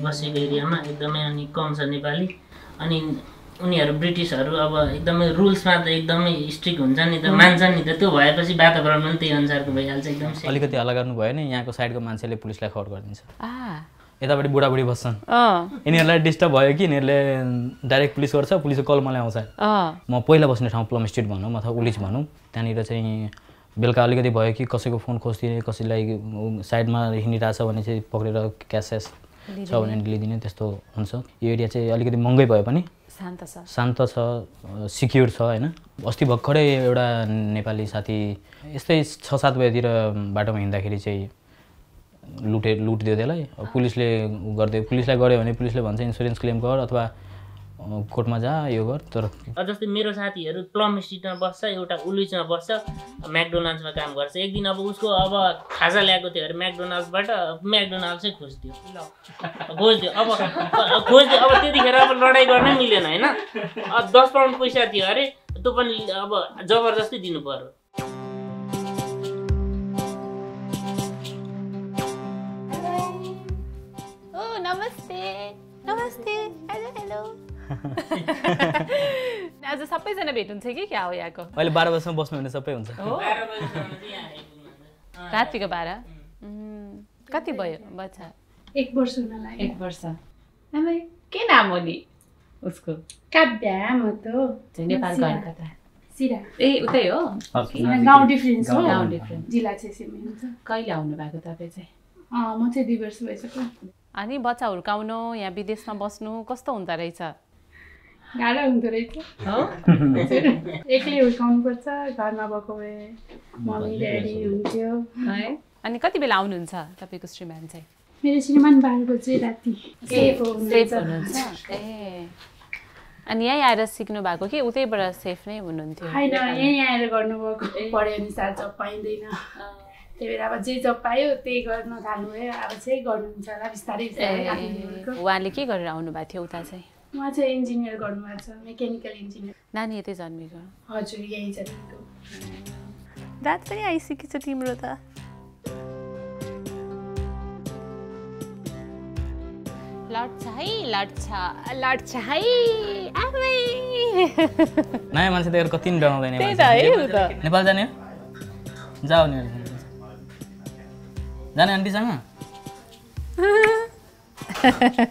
बसेको एरियामा एकदमै अनि कम छ नेपाली। अनि उनीहरू ब्रिटिसहरू अब एकदमै रुल्समा त एकदमै स्ट्रिक्ट हुन्छ नि त, मान्छन् नि त। त्यो भएपछि वातावरण पनि त्यही अनुसारको भइहाल्छ एकदम। अलिकति हल्ला गर्नु भयो नि यहाँको साइडको मान्छेले पुलिसलाई खबर गरिदिन्छ। यतापट्टि बुढाबुढी बस्छन्, यिनीहरूलाई डिस्टर्ब भयो कि यिनीहरूले डाइरेक्ट पुलिस गर्छ, पुलिसको कल मलाई आउँछ। म पहिला बस्ने ठाउँ प्लम स्ट्रिट भनौँ अथवा उलिच भनौँ, त्यहाँनिर चाहिँ बेलुका अलिकति भयो कि कसैको फोन खोजिदिने, कसैलाई साइडमा हिँडिरहेछ भने चाहिँ पक्रेर क्यास छ भने लिइदिने, त्यस्तो हुन्छ। यो एरिया चाहिँ अलिकति महँगै भए पनि शान्त छ, सिक्योर छ होइन। अस्ति भर्खरै एउटा नेपाली साथी यस्तै 6-7 बजेतिर बाटोमा हिँड्दाखेरि चाहिँ लुटिदियो त्यसलाई। पुलिसले पुलिसलाई गऱ्यो भने पुलिसले भन्छ इन्सुरेन्स क्लेम गर अथवा कोर्टमा जा, यो गर। तर जस्तै मेरो साथीहरू प्लम स्ट्रिटमा बस्छ, एउटा उलुचमा बस्छ, म्याकडोनल्ड्समा काम गर्छ। एक दिन अब उसको अब खाजा ल्याएको थियो अरे म्याकडोनल्ड्सबाट, म्याकडोनल्ड्सै खोजिदियो। अब त्यतिखेर अब लडाइँ गर्नै मिलेन होइन। 10 पाउन्ड पैसा थियो अरे, त्यो पनि अब जबरजस्ती दिनु पर्यो। नमस्ते हेलो आज सबैजना भेट्नुहुन्छ कि क्या हो यहाँको? अहिले 12 बजीसम्म बस्नु भने सबै हुन्छ। रातिको 12? कति भयो बच्चा? 1 वर्ष हुन लाग्यो। 1 वर्ष। आमा के नाम हो नि उसको? काव्या म त नेपाल गएर कता? सिरा। ए उतै हो? गाउँ डिफरेन्स हो। गाउँ डिफरेन्स। जिल्ला चाहिँ सिमी हुन्छ। कहिले आउनु भएको तपाईँ चाहिँ? म चाहिँ 2 वर्ष भइसक्यो। अनि बच्चा हुर्काउनु, यहाँ विदेशमा बस्नु कस्तो हुँदो रहेछ? गाह्रो हुँदो रहेछ हो। एक्लै हुर्काउनु पर्छ, घरमा भएको भए मम्मी ड्याडी हुन्थ्यो है। अनि कति बेला आउनुहुन्छ तपाईँको श्रीमान चाहिँ? मेरो श्रीमान 12 बजे राति सेफ हुनुहुन्छ ए अनि यहीँ आएर सिक्नु भएको कि उतैबाट सेफ नै हुनुहुन्थ्यो? होइन यहीँ आएर गर्नुभएको पढे अनुसार जब पाइँदैन त्यही भएर अब जे जब पायो त्यही गर्न थाल्नुभयो अब चाहिँ गर्नुहुन्छ होला बिस्तारै बिस्तारै। उहाँले के गरेर आउनु भएको थियो उता चाहिँ? उहाँ चाहिँ इन्जिनियर गर्नुभएको छ मेकानिकल इन्जिनियर। नानी यतै जन्मेको? हजुर यहीँ जन्मेको। रात पनि आइसकेको छ तिम्रो त। लड्छ है आमै नयाँ मान्छे देखेर कति नि डराउँदैन नेपाल जाने हो? जाऊ नि जाने आन्टीसँग।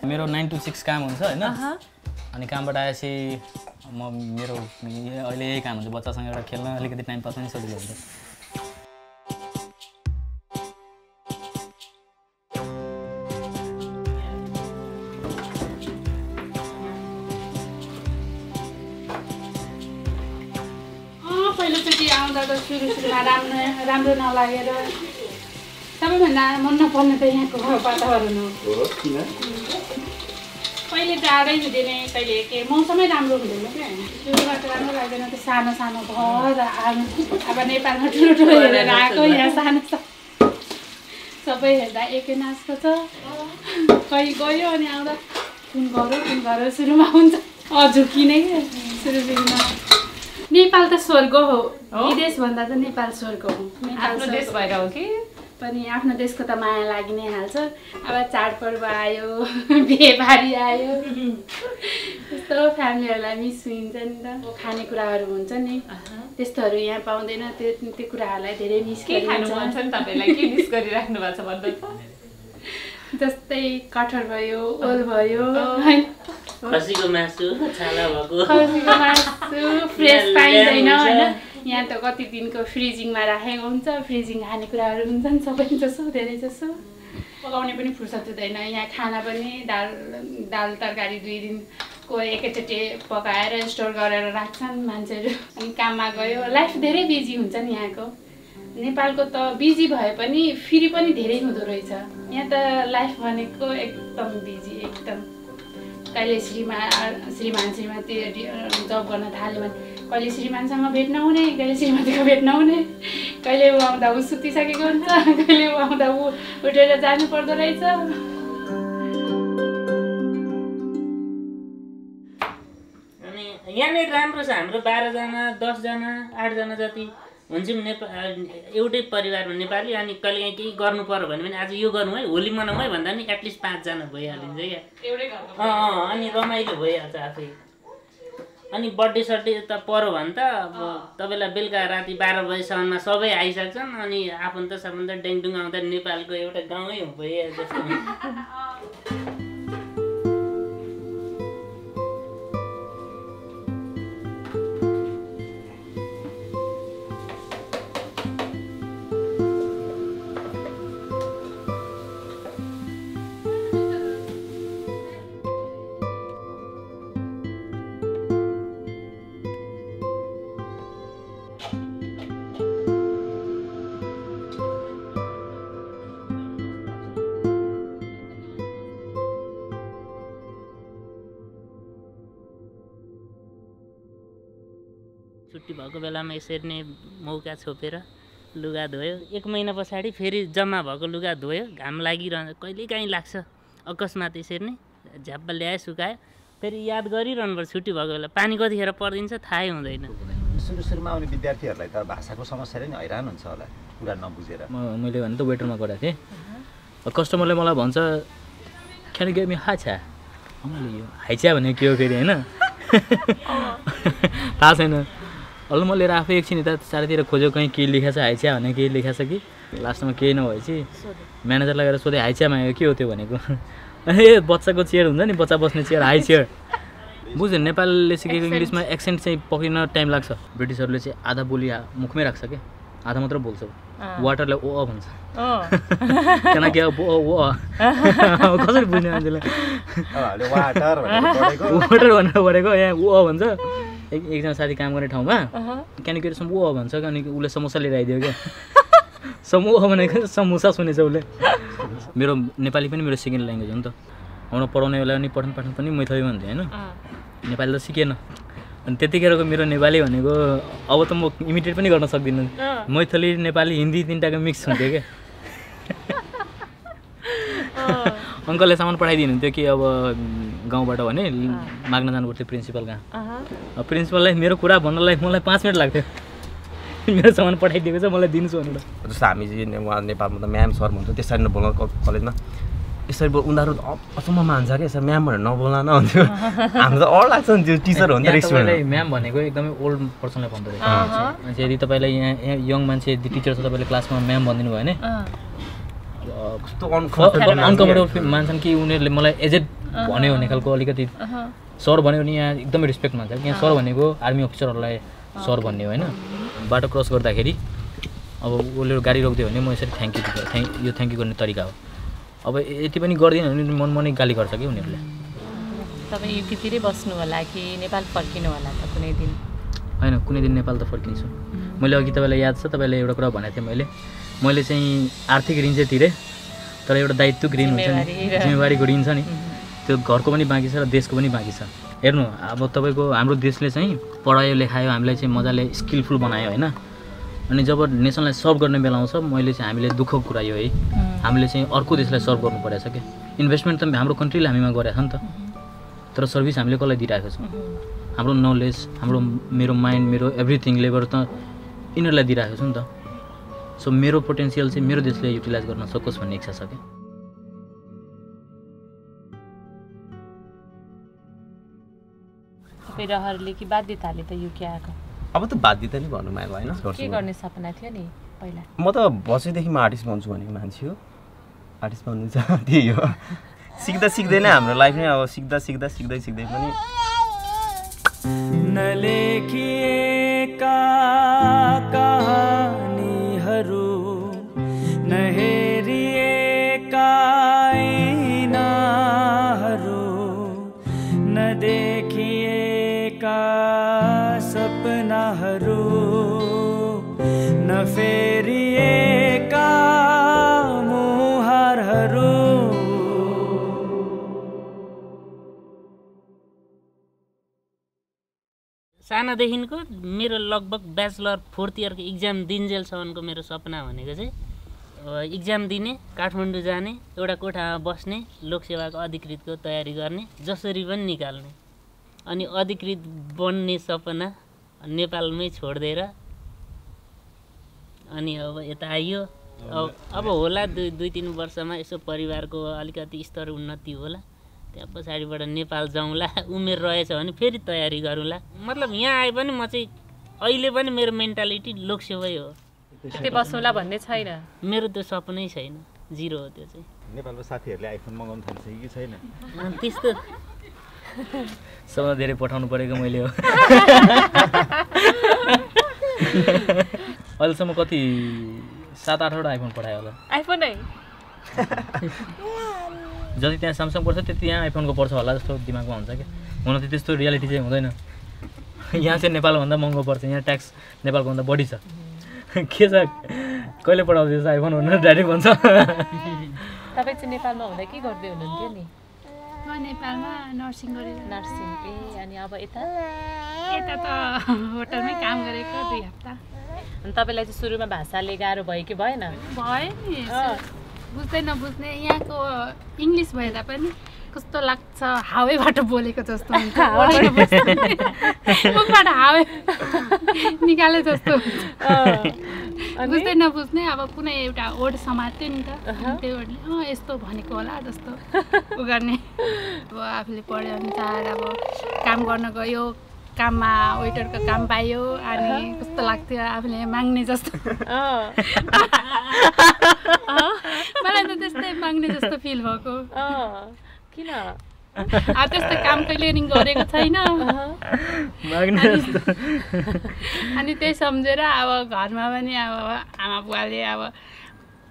मेरो 9 to 6 काम हुन्छ होइन अनि कामबाट आएपछि मेरो अहिले यही काम हुन्छ बच्चासँग एउटा खेल्न अलिकति टाइम पास पनि सजिलो हुन्छ। पहिलोचोटि आउँदा त सुरुमा राम्रो नलागेर सबैभन्दा मन नपर्ने त यहाँको वातावरण हो। कहिले टाढै हुँदैन कहिले के मौसमै राम्रो हुँदैन क्या सुरुमा त राम्रो लाग्दैन त्यो सानो सानो घर अब नेपालमा ठुलो ठुलो हेरेर आएको यहाँ सानो सबै हेर्दा एकै नाचको छ कहीँ गयो अनि आउँदा कुन घर हो सुरुमा हुन्छ झुक्किने क्या सुरुमा। नेपाल त स्वर्ग हो विदेश भन्दा त नेपाल स्वर्ग हो। आफ्नो देश भएर हो कि पनि आफ्नो देशको त माया लागि नै हाल्छ। अब चाडपर्व आयो बिहेबारी आयो त्यस्तो फ्यामिलीहरूलाई मिस हुन्छ नि त खानेकुराहरू हुन्छ नि त्यस्तोहरू यहाँ पाउँदैन त्यो कुराहरूलाई धेरै मिस गरिन्छ नि। तपाईँलाई के मिस गरिराख्नु भएको छ भन्दा त जस्तै कटहर भयो ओल भयो खसीको मासु फ्रेस पाइँदैन होइन यहाँ त कति दिनको फ्रिजिङमा राखेको हुन्छ फ्रिजिङ खानेकुराहरू हुन्छ नि सबै जसो धेरै जसो पकाउने पनि फुर्सद हुँदैन। यहाँ खाना पनि दाल तरकारी 2 दिनको एकैचोटि पकाएर स्टोर गरेर राख्छन् मान्छेहरू अनि काममा गयो लाइफ धेरै बिजी हुन्छ नि यहाँको। नेपालको त बिजी भए पनि फेरि पनि धेरै हुँदो रहेछ यहाँ त लाइफ भनेको एकदम बिजी एकदम। कहिले श्रीमती जब गर्न थाल्यो भने कहिले श्रीमानसँग भेट नहुने कहिले श्रीमतीको भेट नहुने कहिले ऊ आउँदा ऊ सुतिसकेको हुन्छ कहिले ऊ आउँदा ऊ उठेर जानु पर्दो रहेछ। अनि यहाँनिर राम्रो छ हाम्रो 12 जना 10 जना 8 जना जति हुन्छौँ एउटै परिवारमा नेपाली अनि कहिले केही गर्नु पर्यो भने पनि आज यो गरौँ है होली मनाउँ है भन्दा पनि एटलिस्ट 5 जना भइहालिन्छ क्या अनि रमाइलो भइहाल्छ आफै। अनि बर्थडे सड्डे त पर्यो भने त अब तपाईँलाई बेलुका राति 12 बजीसम्ममा सबै आइसक्छन् अनि आफन्त साफन्त डेङडुङ आउँदा नेपालको एउटा गाउँै भइहाल्छ जस्तो। छुट्टी भएको बेलामा यसरी नै मौका छोपेर लुगा धोयो 1 महिना पछाडि फेरि जम्मा भएको लुगा धोयो घाम लागिरहन्छ कहिलेकाहीँ लाग्छ अकस्मात यसरी नै झ्याप्प ल्यायो सुकायो फेरि याद गरिरहनु पर्छ छुट्टी भएको बेला पानी कतिखेर पर्दिन्छ थाहै हुँदैन। सुरुमा आउने विद्यार्थीहरूलाई त भाषाको समस्याले नै हैरान हुन्छ होला कुरा नबुझेर। मैले भने त वेटरमा गएको थिएँ कस्टमरले मलाई भन्छ क्यान यु गिभ मी हाइचा मैले यो हाइचा भनेको के हो फेरि होइन थाहा छैन। अल्ल म लिएर आफै एकछिन यता चारैतिर खोज्यो कहीँ के लेखा छ हाइचिया भने केही लेखा छ कि लास्टमा केही नभएपछि म्यानेजरलाई गएर सोधेँ हाइचिया मागेको के हो त्यो भनेको ए बच्चाको चेयर हुन्छ नि बच्चा बस्ने चेयर हाई चेयर बुझ्यो। नेपालले सिकेको इङ्ग्लिसमा एक्सेन्ट चाहिँ पक्रिन टाइम लाग्छ। ब्रिटिसहरूले चाहिँ आधा बोली मुखमै राख्छ क्या आधा मात्र बोल्छ वाटरलाई ओ भन्छ किन के कसरी बुझ्ने मान्छेलाई वाटर भनेर पढेको यहाँ ओ भन्छ। एकजना साथी काम गर्ने ठाउँमा क्यान केटीसम्म ओ भन्छ अनि उसले समोसा लिएर आइदियो क्या समूह भनेको समोसा सुनेछ उसले मेरो नेपाली पनि मेरो सेकेन्ड ल्याङ्ग्वेज हो नि त हाम्रो पढाउने बेला पनि पठन पाठन पनि मैथली भन्थेँ होइन नेपाली त सिकेन अनि त्यतिखेरको मेरो नेपाली भनेको अब त म इमिटेट पनि गर्न सक्दिनँ मैथली नेपाली हिन्दी तिनवटाको मिक्स हुन्थ्यो क्या अङ्कलले सामान पठाइदिनुहुन्थ्यो कि अब गाउँबाट भने माग्न जानुपर्थ्यो प्रिन्सिपल कहाँ प्रिन्सिपललाई मेरो कुरा भन्नलाई मलाई 5 मिनट लाग्थ्यो मेरो सामान पठाइदिएको छ मलाई दिन्छु भनेर जस्तो हामी चाहिँ उहाँ नेपालमा त म्याम सर भन्छ त्यसरी नबोल्न कलेजमा यसरी उनीहरू अचम्म मान्छ क्या यसरी म्याम भनेर नबोल्न नहुन्थ्यो हाम्रो त अड लाग्छ नि त्यो टिचर हो नि त तपाईँलाई म्याम भनेको एकदमै ओल्ड पर्सनलाई भन्दो रहेछ यदि तपाईँलाई यहाँ यङ मान्छे यदि टिचर छ तपाईँले क्लासमा म्याम भनिदिनु भयो भने कस्तो अनकम्फर्टेबल मान्छन् कि उनीहरूले मलाई एजेड भन्यो भने खालको अलिकति सर भन्यो भने यहाँ एकदमै रेस्पेक्ट मान्छ यहाँ सर भनेको आर्मी अफिसरहरूलाई सर भन्ने होइन बाटो क्रस गर्दाखेरि अब उसले गाडी रोकिदियो भने म यसरी थ्याङ्क यू गर्ने तरिका हो अब यति पनि गर्दिनँ भने मनै गाली गर्छ कि उनीहरूले तपाईँ युकेतिरै बस्नु होला कि नेपाल फर्किनु होला त कुनै दिन होइन कुनै दिन नेपाल त फर्किन्छु मैले अघि तपाईँलाई याद छ तपाईँले एउटा कुरा भनेको थिएँ मैले चाहिँ आर्थिक ऋण चाहिँ तिरेँ तर एउटा दायित्वको ऋण हुन्छ नि जिम्मेवारीको ऋण छ नि त्यो घरको पनि बाँकी छ र देशको पनि बाँकी छ हेर्नु अब तपाईँको हाम्रो देशले चाहिँ पढायो लेखायो हामीलाई चाहिँ मजाले स्किलफुल बनायो होइन अनि जब नेसनलाई सर्भ गर्ने बेला आउँछ मैले चाहिँ हामीले दुःखको कुरा यो है हामीले चाहिँ अर्को देशलाई सर्भ गर्नु परेछ क्या इन्भेस्टमेन्ट त हाम्रो कन्ट्रीले हामीमा गरेको छ नि त तर सर्भिस हामीले कसलाई दिइरहेको छौँ हाम्रो नलेज हाम्रो मेरो माइन्ड मेरो एभ्रिथिङ लेबर त यिनीहरूलाई दिइरहेको छु नि त सो मेरो पोटेन्सियल चाहिँ मेरो देशले युटिलाइज गर्न सकोस् भन्ने इच्छा छ क्या तपाईँ रहरले कि बाध्यताले त युके आएको अब त बाध्यता नै भन्नु माया होइन के गर्ने सपना थियो नि पहिला म त बसेदेखि म आर्टिस्ट बन्छु भनेको मान्छे हो आर्टिस्ट बन्नु छ त्यही हो सिक्दा सिक्दै नै हाम्रो लाइफ नै अब सिक्दै पनि नलेखिएका कहानीहरू नहेरिएका ऐनाहरू नदेखिएका सपनाहरू नफेरिएका मुहारहरू सानादेखिको मेरो लगभग ब्याचलर 4th इयरको इक्जाम दिनजेलसम्मको मेरो सपना भनेको चाहिँ इक्जाम दिने काठमाडौँ जाने एउटा कोठामा बस्ने लोकसेवाको अधिकृतको तयारी गर्ने जसरी पनि निकाल्ने अनि अधिकृत बन्ने सपना नेपालमै छोडिदिएर अनि अब यता आइयो अब होला 2-3 वर्षमा यसो परिवारको अलिकति स्तर उन्नति होला त्यहाँ पछाडिबाट नेपाल जाउँला उमेर रहेछ भने फेरि तयारी गरौँला मतलब यहाँ आए पनि म चाहिँ अहिले पनि मेरो मेन्टालिटी लोकसेवै हो त्यस्तै बसौँला भन्ने छैन मेरो त्यो सपनै छैन जिरो हो त्यो चाहिँ नेपालको साथीहरूले आइफोन मगाउन थाल्छ कि छैन त्यस्तो सबभन्दा धेरै पठाउनु परेको मैले हो अहिलेसम्म कति 7-8वटा आइफोन पठायो होला आइफोनै जति त्यहाँ स्यामसङ पर्छ त्यति यहाँ आइफोनको पर्छ होला जस्तो दिमागमा हुन्छ क्या हुन त त्यस्तो रियालिटी चाहिँ हुँदैन यहाँ चाहिँ नेपालभन्दा महँगो पर्छ यहाँ ट्याक्स नेपालको भन्दा बढी छ के छ कहिले पठाउँदैछ आइफोन भनेर डाइरेक्ट भन्छ तपाईँ चाहिँ नेपालमा हुँदा के गर्दै हुनुहुन्थ्यो नि म नेपालमा नर्सिङ गरेर नर्सिङ अनि अब यता त होटलमै काम गरेको 2 हप्ता अनि तपाईँलाई चाहिँ सुरुमा भाषाले गाह्रो भयो कि भएन भयो नि बुझ्दै नबुझ्ने यहाँको इङ्ग्लिस भए तापनि कस्तो लाग्छ हावेबाट बोलेको जस्तो हुन्छ मुखबाट हावे निकाले जस्तो बुझ्दै नबुझ्ने अब कुनै एउटा वर्ड समात्यो नि त त्यो वर्डले यस्तो भनेको होला जस्तो उ गर्ने अब आफूले पढ्यो अनुसार अब काम गर्न गयो काममा वेटरको काम पायो अनि कस्तो लाग्थ्यो आफूले माग्ने जस्तो मलाई त त्यस्तै माग्ने जस्तो फिल भएको किन त्यस्तो काम कहिले नि गरेको छैन अनि त्यही सम्झेर अब घरमा पनि अब आमा बुवाले अब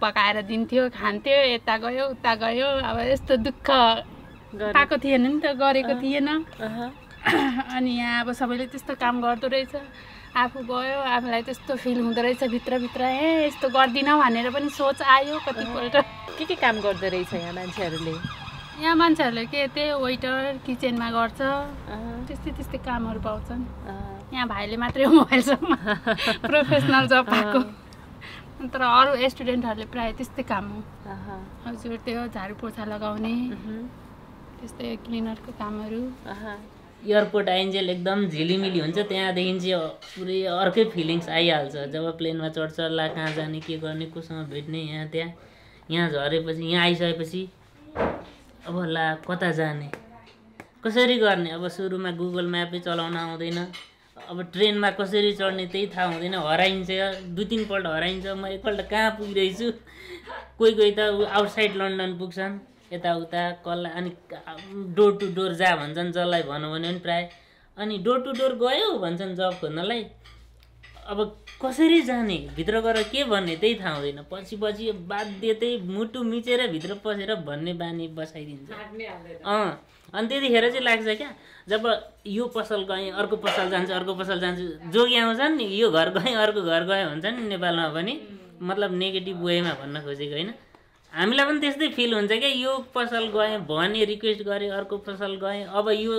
पकाएर दिन्थ्यो खान्थ्यो यता गयो उता गयो अब यस्तो दुःख पाएको थिएन नि त गरेको थिएन अनि यहाँ अब सबैले त्यस्तो काम गर्दो रहेछ आफू गयो आफूलाई त्यस्तो फिल हुँदो रहेछ भित्रभित्र यस्तो गर्दिनँ भनेर पनि सोच आयो कतिपल्ट। के काम गर्दो रहेछ यहाँ मान्छेहरूले? यहाँ मान्छेहरूले के त्यही वेटर किचनमा गर्छ त्यस्तै कामहरू पाउँछन्। यहाँ भाइले मात्रै मोबाइलसम्म प्रोफेसनल जब पाएको, तर अरू स्टुडेन्टहरूले प्रायः त्यस्तै काम हो। हजुर त्यो झाडु पोछा लगाउने त्यस्तै क्लिनरको कामहरू। एयरपोर्ट आइन्जेल एकदम झिलिमिली हुन्छ, त्यहाँदेखि चाहिँ पुरै अर्कै फिलिङ्स आइहाल्छ। जब प्लेनमा चढ्छ ला कहाँ जाने के गर्ने कोसँग भेट्ने यहाँ त्यहाँ, यहाँ झरेपछि यहाँ आइसकेपछि अब ला कता जाने कसरी गर्ने। अब सुरुमा गुगल म्यापै चलाउन आउँदैन, अब ट्रेनमा कसरी चढ्ने त्यही थाहा हुँदैन, हराइन्छ 2-3 पल्ट हराइन्छ। म एकपल्ट कहाँ पुगिरहेछु, कोही त आउटसाइड लन्डन पुग्छन् यताउता कसलाई, अनि डोर टु डोर जा भन्छन्, जसलाई भनौँ भने पनि प्रायः। अनि डोर टु डोर गयो भन्छन् जब खोज्नलाई, अब कसरी जाने भित्र गएर के भन्ने त्यही थाहा हुँदैन। पछि बाध्य त्यही मुटु मिचेर भित्र पसेर भन्ने बानी बसाइदिन्छ। अनि त्यतिखेर चाहिँ लाग्छ क्या, जब यो पसल गएँ अर्को पसल जान्छु, अर्को पसल जान्छु, जोगी आउँछन् नि, यो घर गएँ अर्को घर गएँ भन्छ नि नेपालमा पनि, मतलब नेगेटिभ वेमा भन्न खोजेको होइन। हामीलाई पनि त्यस्तै फिल हुन्छ क्या, यो पसल गएँ भने रिक्वेस्ट गरेँ अर्को पसल गएँ, अब यो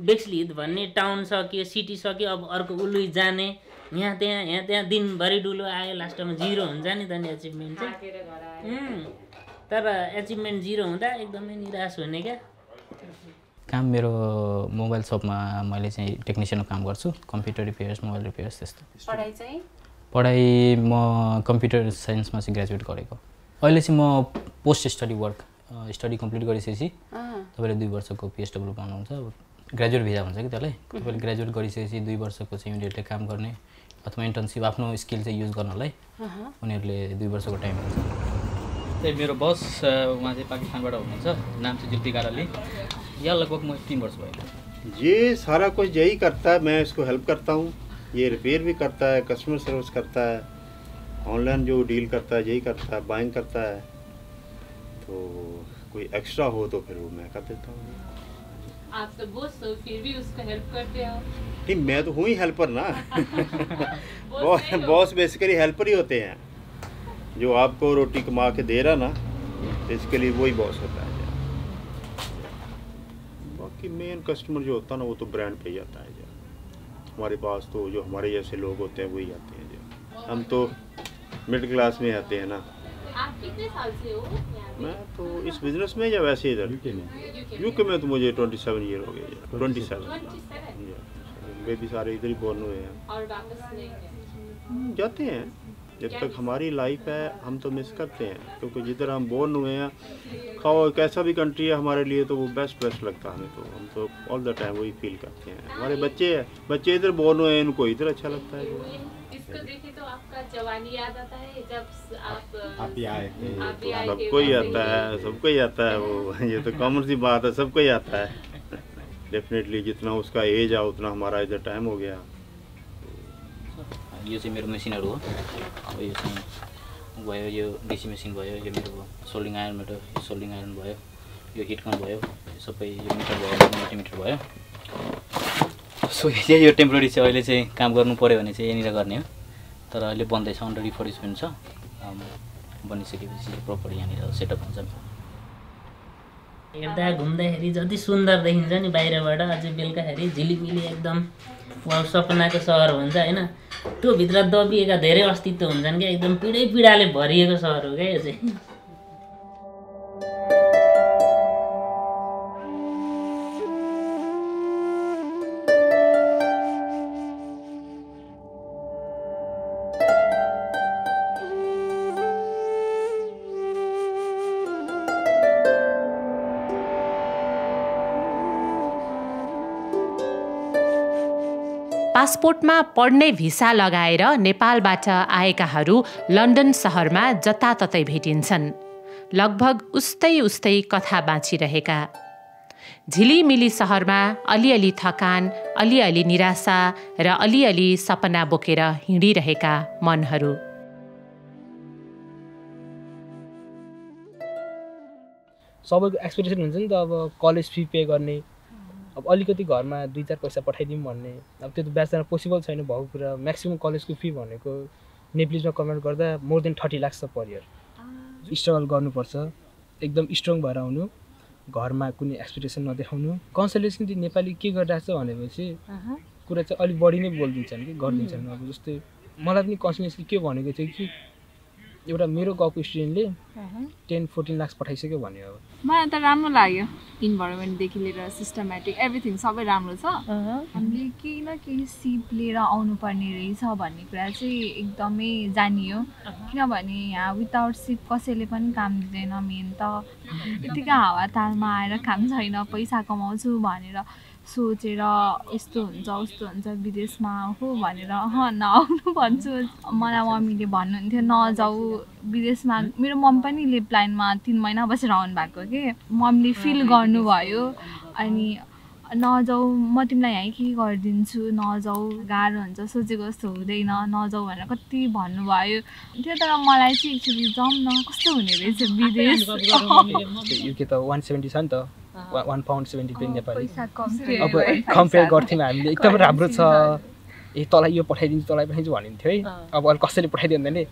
बेक्सलिहित भन्ने टाउन सक्यो सिटी सक्यो, अब अर्को उल्लु जाने, यहाँ त्यहाँ दिनभरि डुलो आयो, लास्टमा 0 हुन्छ नि त नि एचिभमेन्ट चाहिँ। तर एचिभमेन्ट 0 हुँदा एकदमै निराश हुने क्या। काम मेरो मोबाइल सपमा मैले चाहिँ टेक्निसियनको काम गर्छु, कम्प्युटर रिपेयर्स मोबाइल रिपेयर्स त्यस्तो। पढाइ चाहिँ? पढाइ म कम्प्युटर साइन्समा चाहिँ ग्रेजुएट गरेको। अहिले चाहिँ म post study work study complete गरिसकेपछि तपाईँले 2 वर्षको पिएसडब्ल्यू पाउनुहुन्छ, ग्रेजुएट भिजा भन्छ कि त्यसलाई। तपाईँले ग्रेजुएट गरिसकेपछि 2 वर्षको चाहिँ इमिडिएटली काम गर्ने अथवा इन्टर्नसिप आफ्नो स्किल चाहिँ युज गर्नलाई उनीहरूले 2 वर्षको टाइम हुन्छ। त्यही मेरो बस उहाँ चाहिँ पाकिस्तानबाट हुनुहुन्छ, नाम चाहिँ जुल्फिकार अली। यहाँ लगभग मैं 3 वर्ष हुआ। ये सारा कुछ यही करता है, मैं इसको हेल्प करता हूँ। ये रिपेयर भी करता है, कस्टमर सर्विस करता है, ऑनलाइन जो डील करता है यही करता है, बाइंग करता है। तो कोई एक्स्ट्रा हो तो फिर वो मैं कर देता हूँ। आप तो बॉस हो फिर भी उसको हेल्प करते हो? नहीं मैं तो हूँ ही हेल्पर ना। बॉस बेसिकली हेल्पर ही होते हैं, जो आपको रोटी कमा के दे रहा ना बेसिकली वही बॉस होता है। बाकी मेन कस्टमर जो होता है ना वो तो ब्रांड पे ही आता है। हमारे पास तो जो हमारे जैसे लोग होते हैं वही आते हैं। जो हम तो मिडिल क्लास में आते हैं ना। आप कितने साल से हो यहाँ पे? मैं तो इस बिजनेस में या वैसे इधर यूके में तो मुझे 27 ईयर हो गए। 27 बेबी सारे इधर ही बोर्न हुए हैं। और वापस नहीं गए? जाते हैं जब तक हमारी लाइफ है, हम तो मिस करते हैं क्योंकि जिधर हम बोर्न हुए हैं, खाओ कैसा भी कंट्री है हमारे लिए तो वो बेस्ट लगता है हमें। तो हम तो ऑल द टाइम वही फील करते हैं। हमारे बच्चे इधर बोर्न हुए हैं, इनको इधर अच्छा लगता है। इसको देखे तो आपका जवानी याद आता है जब आप भी आए थे। सबको ही आता है, सबको ही आता है वो, ये तो कॉमन सी बात है, सबको ही आता है। डेफिनेटली जितना उसका एज है उतना हमारा इधर टाइम हो गया। यो चाहिँ मेरो मेसिनहरू हो। अब यो चाहिँ भयो, यो डिसी मेसिन भयो, यो मेरो सोल्डिङ आयरन भयो, यो हिट कम भयो, सबै यो मिटर भयो, मल्टिमिटर भयो। सो यो टेम्पोरेरी चाहिँ अहिले चाहिँ काम गर्नु पऱ्यो भने चाहिँ यहाँनिर गर्ने हो, तर अहिले बन्दैछ, अन्डर रिफर्बिसमेन्ट छ। बनिसकेपछि प्रपर यहाँनिर सेटअप हुन्छ। हेर्दा घुम्दाखेरि जति सुन्दर देखिन्छ नि बाहिरबाट, अझै बेलुकाखेरि झिलिमिली एकदम वाउ सपनाको सहर भन्छ होइन, त्यो भित्र दबिएका धेरै अस्तित्व हुन्छन् क्या, एकदम पीडाले भरिएको सहर हो क्या यो चाहिँ। पासपोर्टमा पढ्ने भिसा लगाएर नेपालबाट आएकाहरू लन्डन सहरमा जताततै भेटिन्छन्। लगभग उस्तै कथा बाँचिरहेका। झिलिमिली सहरमा अलिअलि थकान, अलिअलि निराशा र अलिअलि सपना बोकेर हिँडिरहेका मनहरू। सबैको एक्सपेक्टेसन हुन्छ नि त, अब कलेज फी पे गर्ने, अब अलिकति घरमा 2-4 पैसा पठाइदिउँ भन्ने, अब त्यो त ब्याचलर पोसिबल छैन भएको कुरा। म्याक्सिमम कलेजको फी भनेको नेप्लिजमा कन्भर्ट गर्दा more than 30 lakh per year. Struggle गर्नुपर्छ, एकदम स्ट्रङ भएर आउनु, घरमा कुनै एक्सपेक्टेसन नदेखाउनु। काउन्सिलर्सले चाहिँ नेपाली के गरिरहेछ भनेपछि कुरा चाहिँ अलिक बढी नै बोलिदिन्छन् कि गरिदिन्छन्। अब जस्तै मलाई पनि काउन्सिलर्सले के भनेको थियो कि एउटा मेरो गाउँको स्टुडेन्टले 10-14 लाख पठाइसक्यो भन्यो। अब मलाई त राम्रो लाग्यो, इन्भाइरोमेन्टदेखि लिएर सिस्टमेटिक एभ्रिथिङ सबै राम्रो छ। हामीले केही न केही सिप लिएर आउनुपर्ने रहेछ भन्ने कुरा चाहिँ एकदमै जानियो, किनभने यहाँ विदाउट सिप कसैले पनि काम दिँदैन। मेन त यतिकै हावातालमा आएर काम छैन, पैसा कमाउँछु भनेर सोचेर यस्तो हुन्छ उस्तो हुन्छ विदेशमा हो भनेर नआउनु भन्छु। मलाई मम्मीले भन्नुहुन्थ्यो नजाऊ विदेशमा। मेरो मम पनि लिप लाइनमा 3 महिना बसेर आउनु भएको कि मम्मीले फिल गर्नुभयो। अनि नजाऊ म तिमीलाई यहीँ के गरिदिन्छु, नजाऊ गाह्रो हुन्छ, सोचेको जस्तो हुँदैन, नजाऊ भनेर कति भन्नुभयो थियो। तर मलाई चाहिँ एक्चुअली जाउँ न कस्तो हुने रहेछ विदेश। युके त 170 छ नि त, 1 पाउन्ड 70 पेनी नेपाली। अब कम्पेयर गर्थ्यौँ हामीले, एकदम राम्रो छ, ए तँलाई यो पठाइदिन्छु तँलाई पठाइदिन्छु भनिन्थ्यो है। अब अहिले कसैले पठाइदिँदैन नि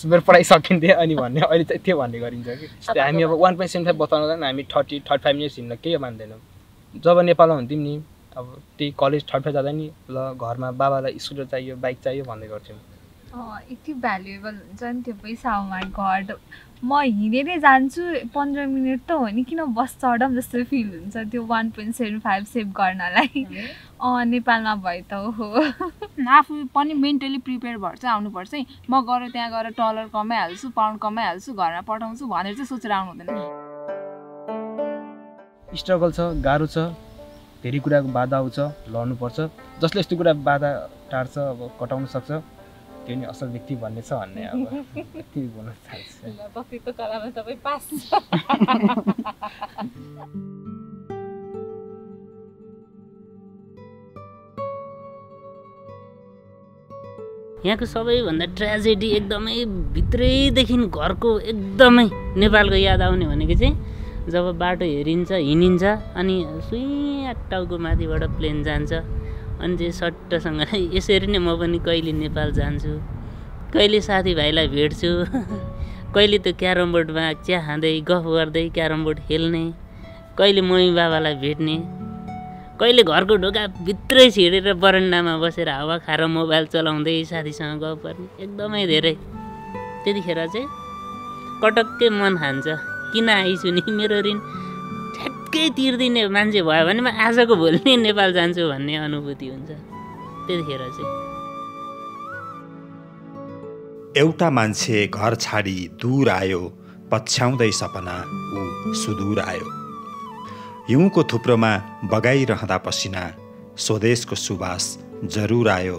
मेरो पढाइ सकिन्थ्यो अनि भन्ने, अहिले चाहिँ त्यो भन्ने गरिन्छ कि। जस्तै हामी अब 1.75 बताउँदा हामी 30-35 मिनट्स हिँड्न केही मान्दैनौँ। जब नेपालमा हुन्थ्यौँ नि, अब त्यही कलेज 35 जाँदा नि ल घरमा बाबालाई स्कुटर चाहियो बाइक चाहियो भन्दै गर्थ्यौँ। यति भ्यालुएबल हुन्छ नि त्यो पैसा। माई गड म हिँडेरै जान्छु 15 मिनट त हो नि, किन बस चढौँ जस्तो फिल हुन्छ त्यो 1.75 सेभ गर्नलाई। नेपालमा भए त हो आफू पनि मेन्टली प्रिपेयर भएर चाहिँ आउनुपर्छ है। म गएर त्यहाँ गएर डलर कमाइहाल्छु, पाउन्ड कमाइहाल्छु, घरमा पठाउँछु भनेर चाहिँ सोचेर आउनु हुँदैन। स्ट्रगल छ, गाह्रो छ, धेरै कुराको बाधा आउँछ, लड्नुपर्छ। जसले यस्तो कुरा बाधा टार्छ अब कटाउन सक्छ त्यो नि असल व्यक्ति भन्ने छ भन्ने। अब यति बोल्न चाहन्छु। वक्तित्व कलामा तपाईँ पास। यहाँको सबैभन्दा ट्रेजेडी एकदमै भित्रैदेखि घरको एकदमै नेपालको याद आउने भनेको चाहिँ जब बाटो हेरिन्छ हिँडिन्छ अनि सुइँ टाउको माथिबाट प्लेन जान्छ अनि चाहिँ सट्टसँग यसरी नै म पनि कहिले नेपाल जान्छु, कहिले साथीभाइलाई भेट्छु, कहिले त्यो क्यारम बोर्डमा चिया खाँदै गफ गर्दै क्यारम बोर्ड खेल्ने, कहिले मम्मी बाबालाई भेट्ने, कहिले घरको ढोका भित्रै छिरेर बरन्डामा बसेर हावा खाएर मोबाइल चलाउँदै साथीसँग गफ गर्ने एकदमै धेरै। त्यतिखेर चाहिँ कटक्कै मन खान्छ किन आइछु नि, मेरो ऋण ठ्याक्कै तिर्दिने मान्छे भयो भने म आजको भोलि नै नेपाल जान्छु भन्ने अनुभूति हुन्छ त्यतिखेर चाहिँ। एउटा मान्छे घर छाडी दूर आयो, पछ्याउँदै सपना ऊ सुदूर आयो। हिउँको थुप्रोमा बगाइरहँदा पसिना, स्वदेशको सुवास जरुर आयो,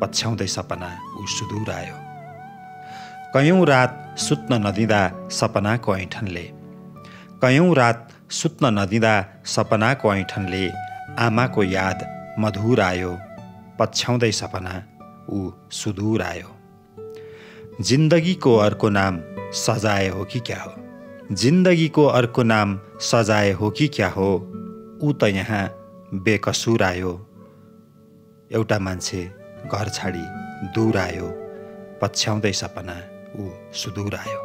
पछ्याउँदै सपना ऊ सुदूर आयो। कयौं रात सुत्न नदिँदा सपनाको ऐठनले, कयौं रात सुत्न नदिँदा सपनाको ऐठनले आमाको याद मधुर आयो, पछ्याउँदै सपना ऊ सुदूर आयो। जिन्दगीको अर्को नाम सजाय हो कि क्या हो, जिन्दगीको अर्को नाम सजाय हो कि क्या हो, ऊ त यहाँ बेकसुर आयो। एउटा मान्छे घर छाडी दूर आयो, पछ्याउँदै सपना ऊ सुदूर आयो।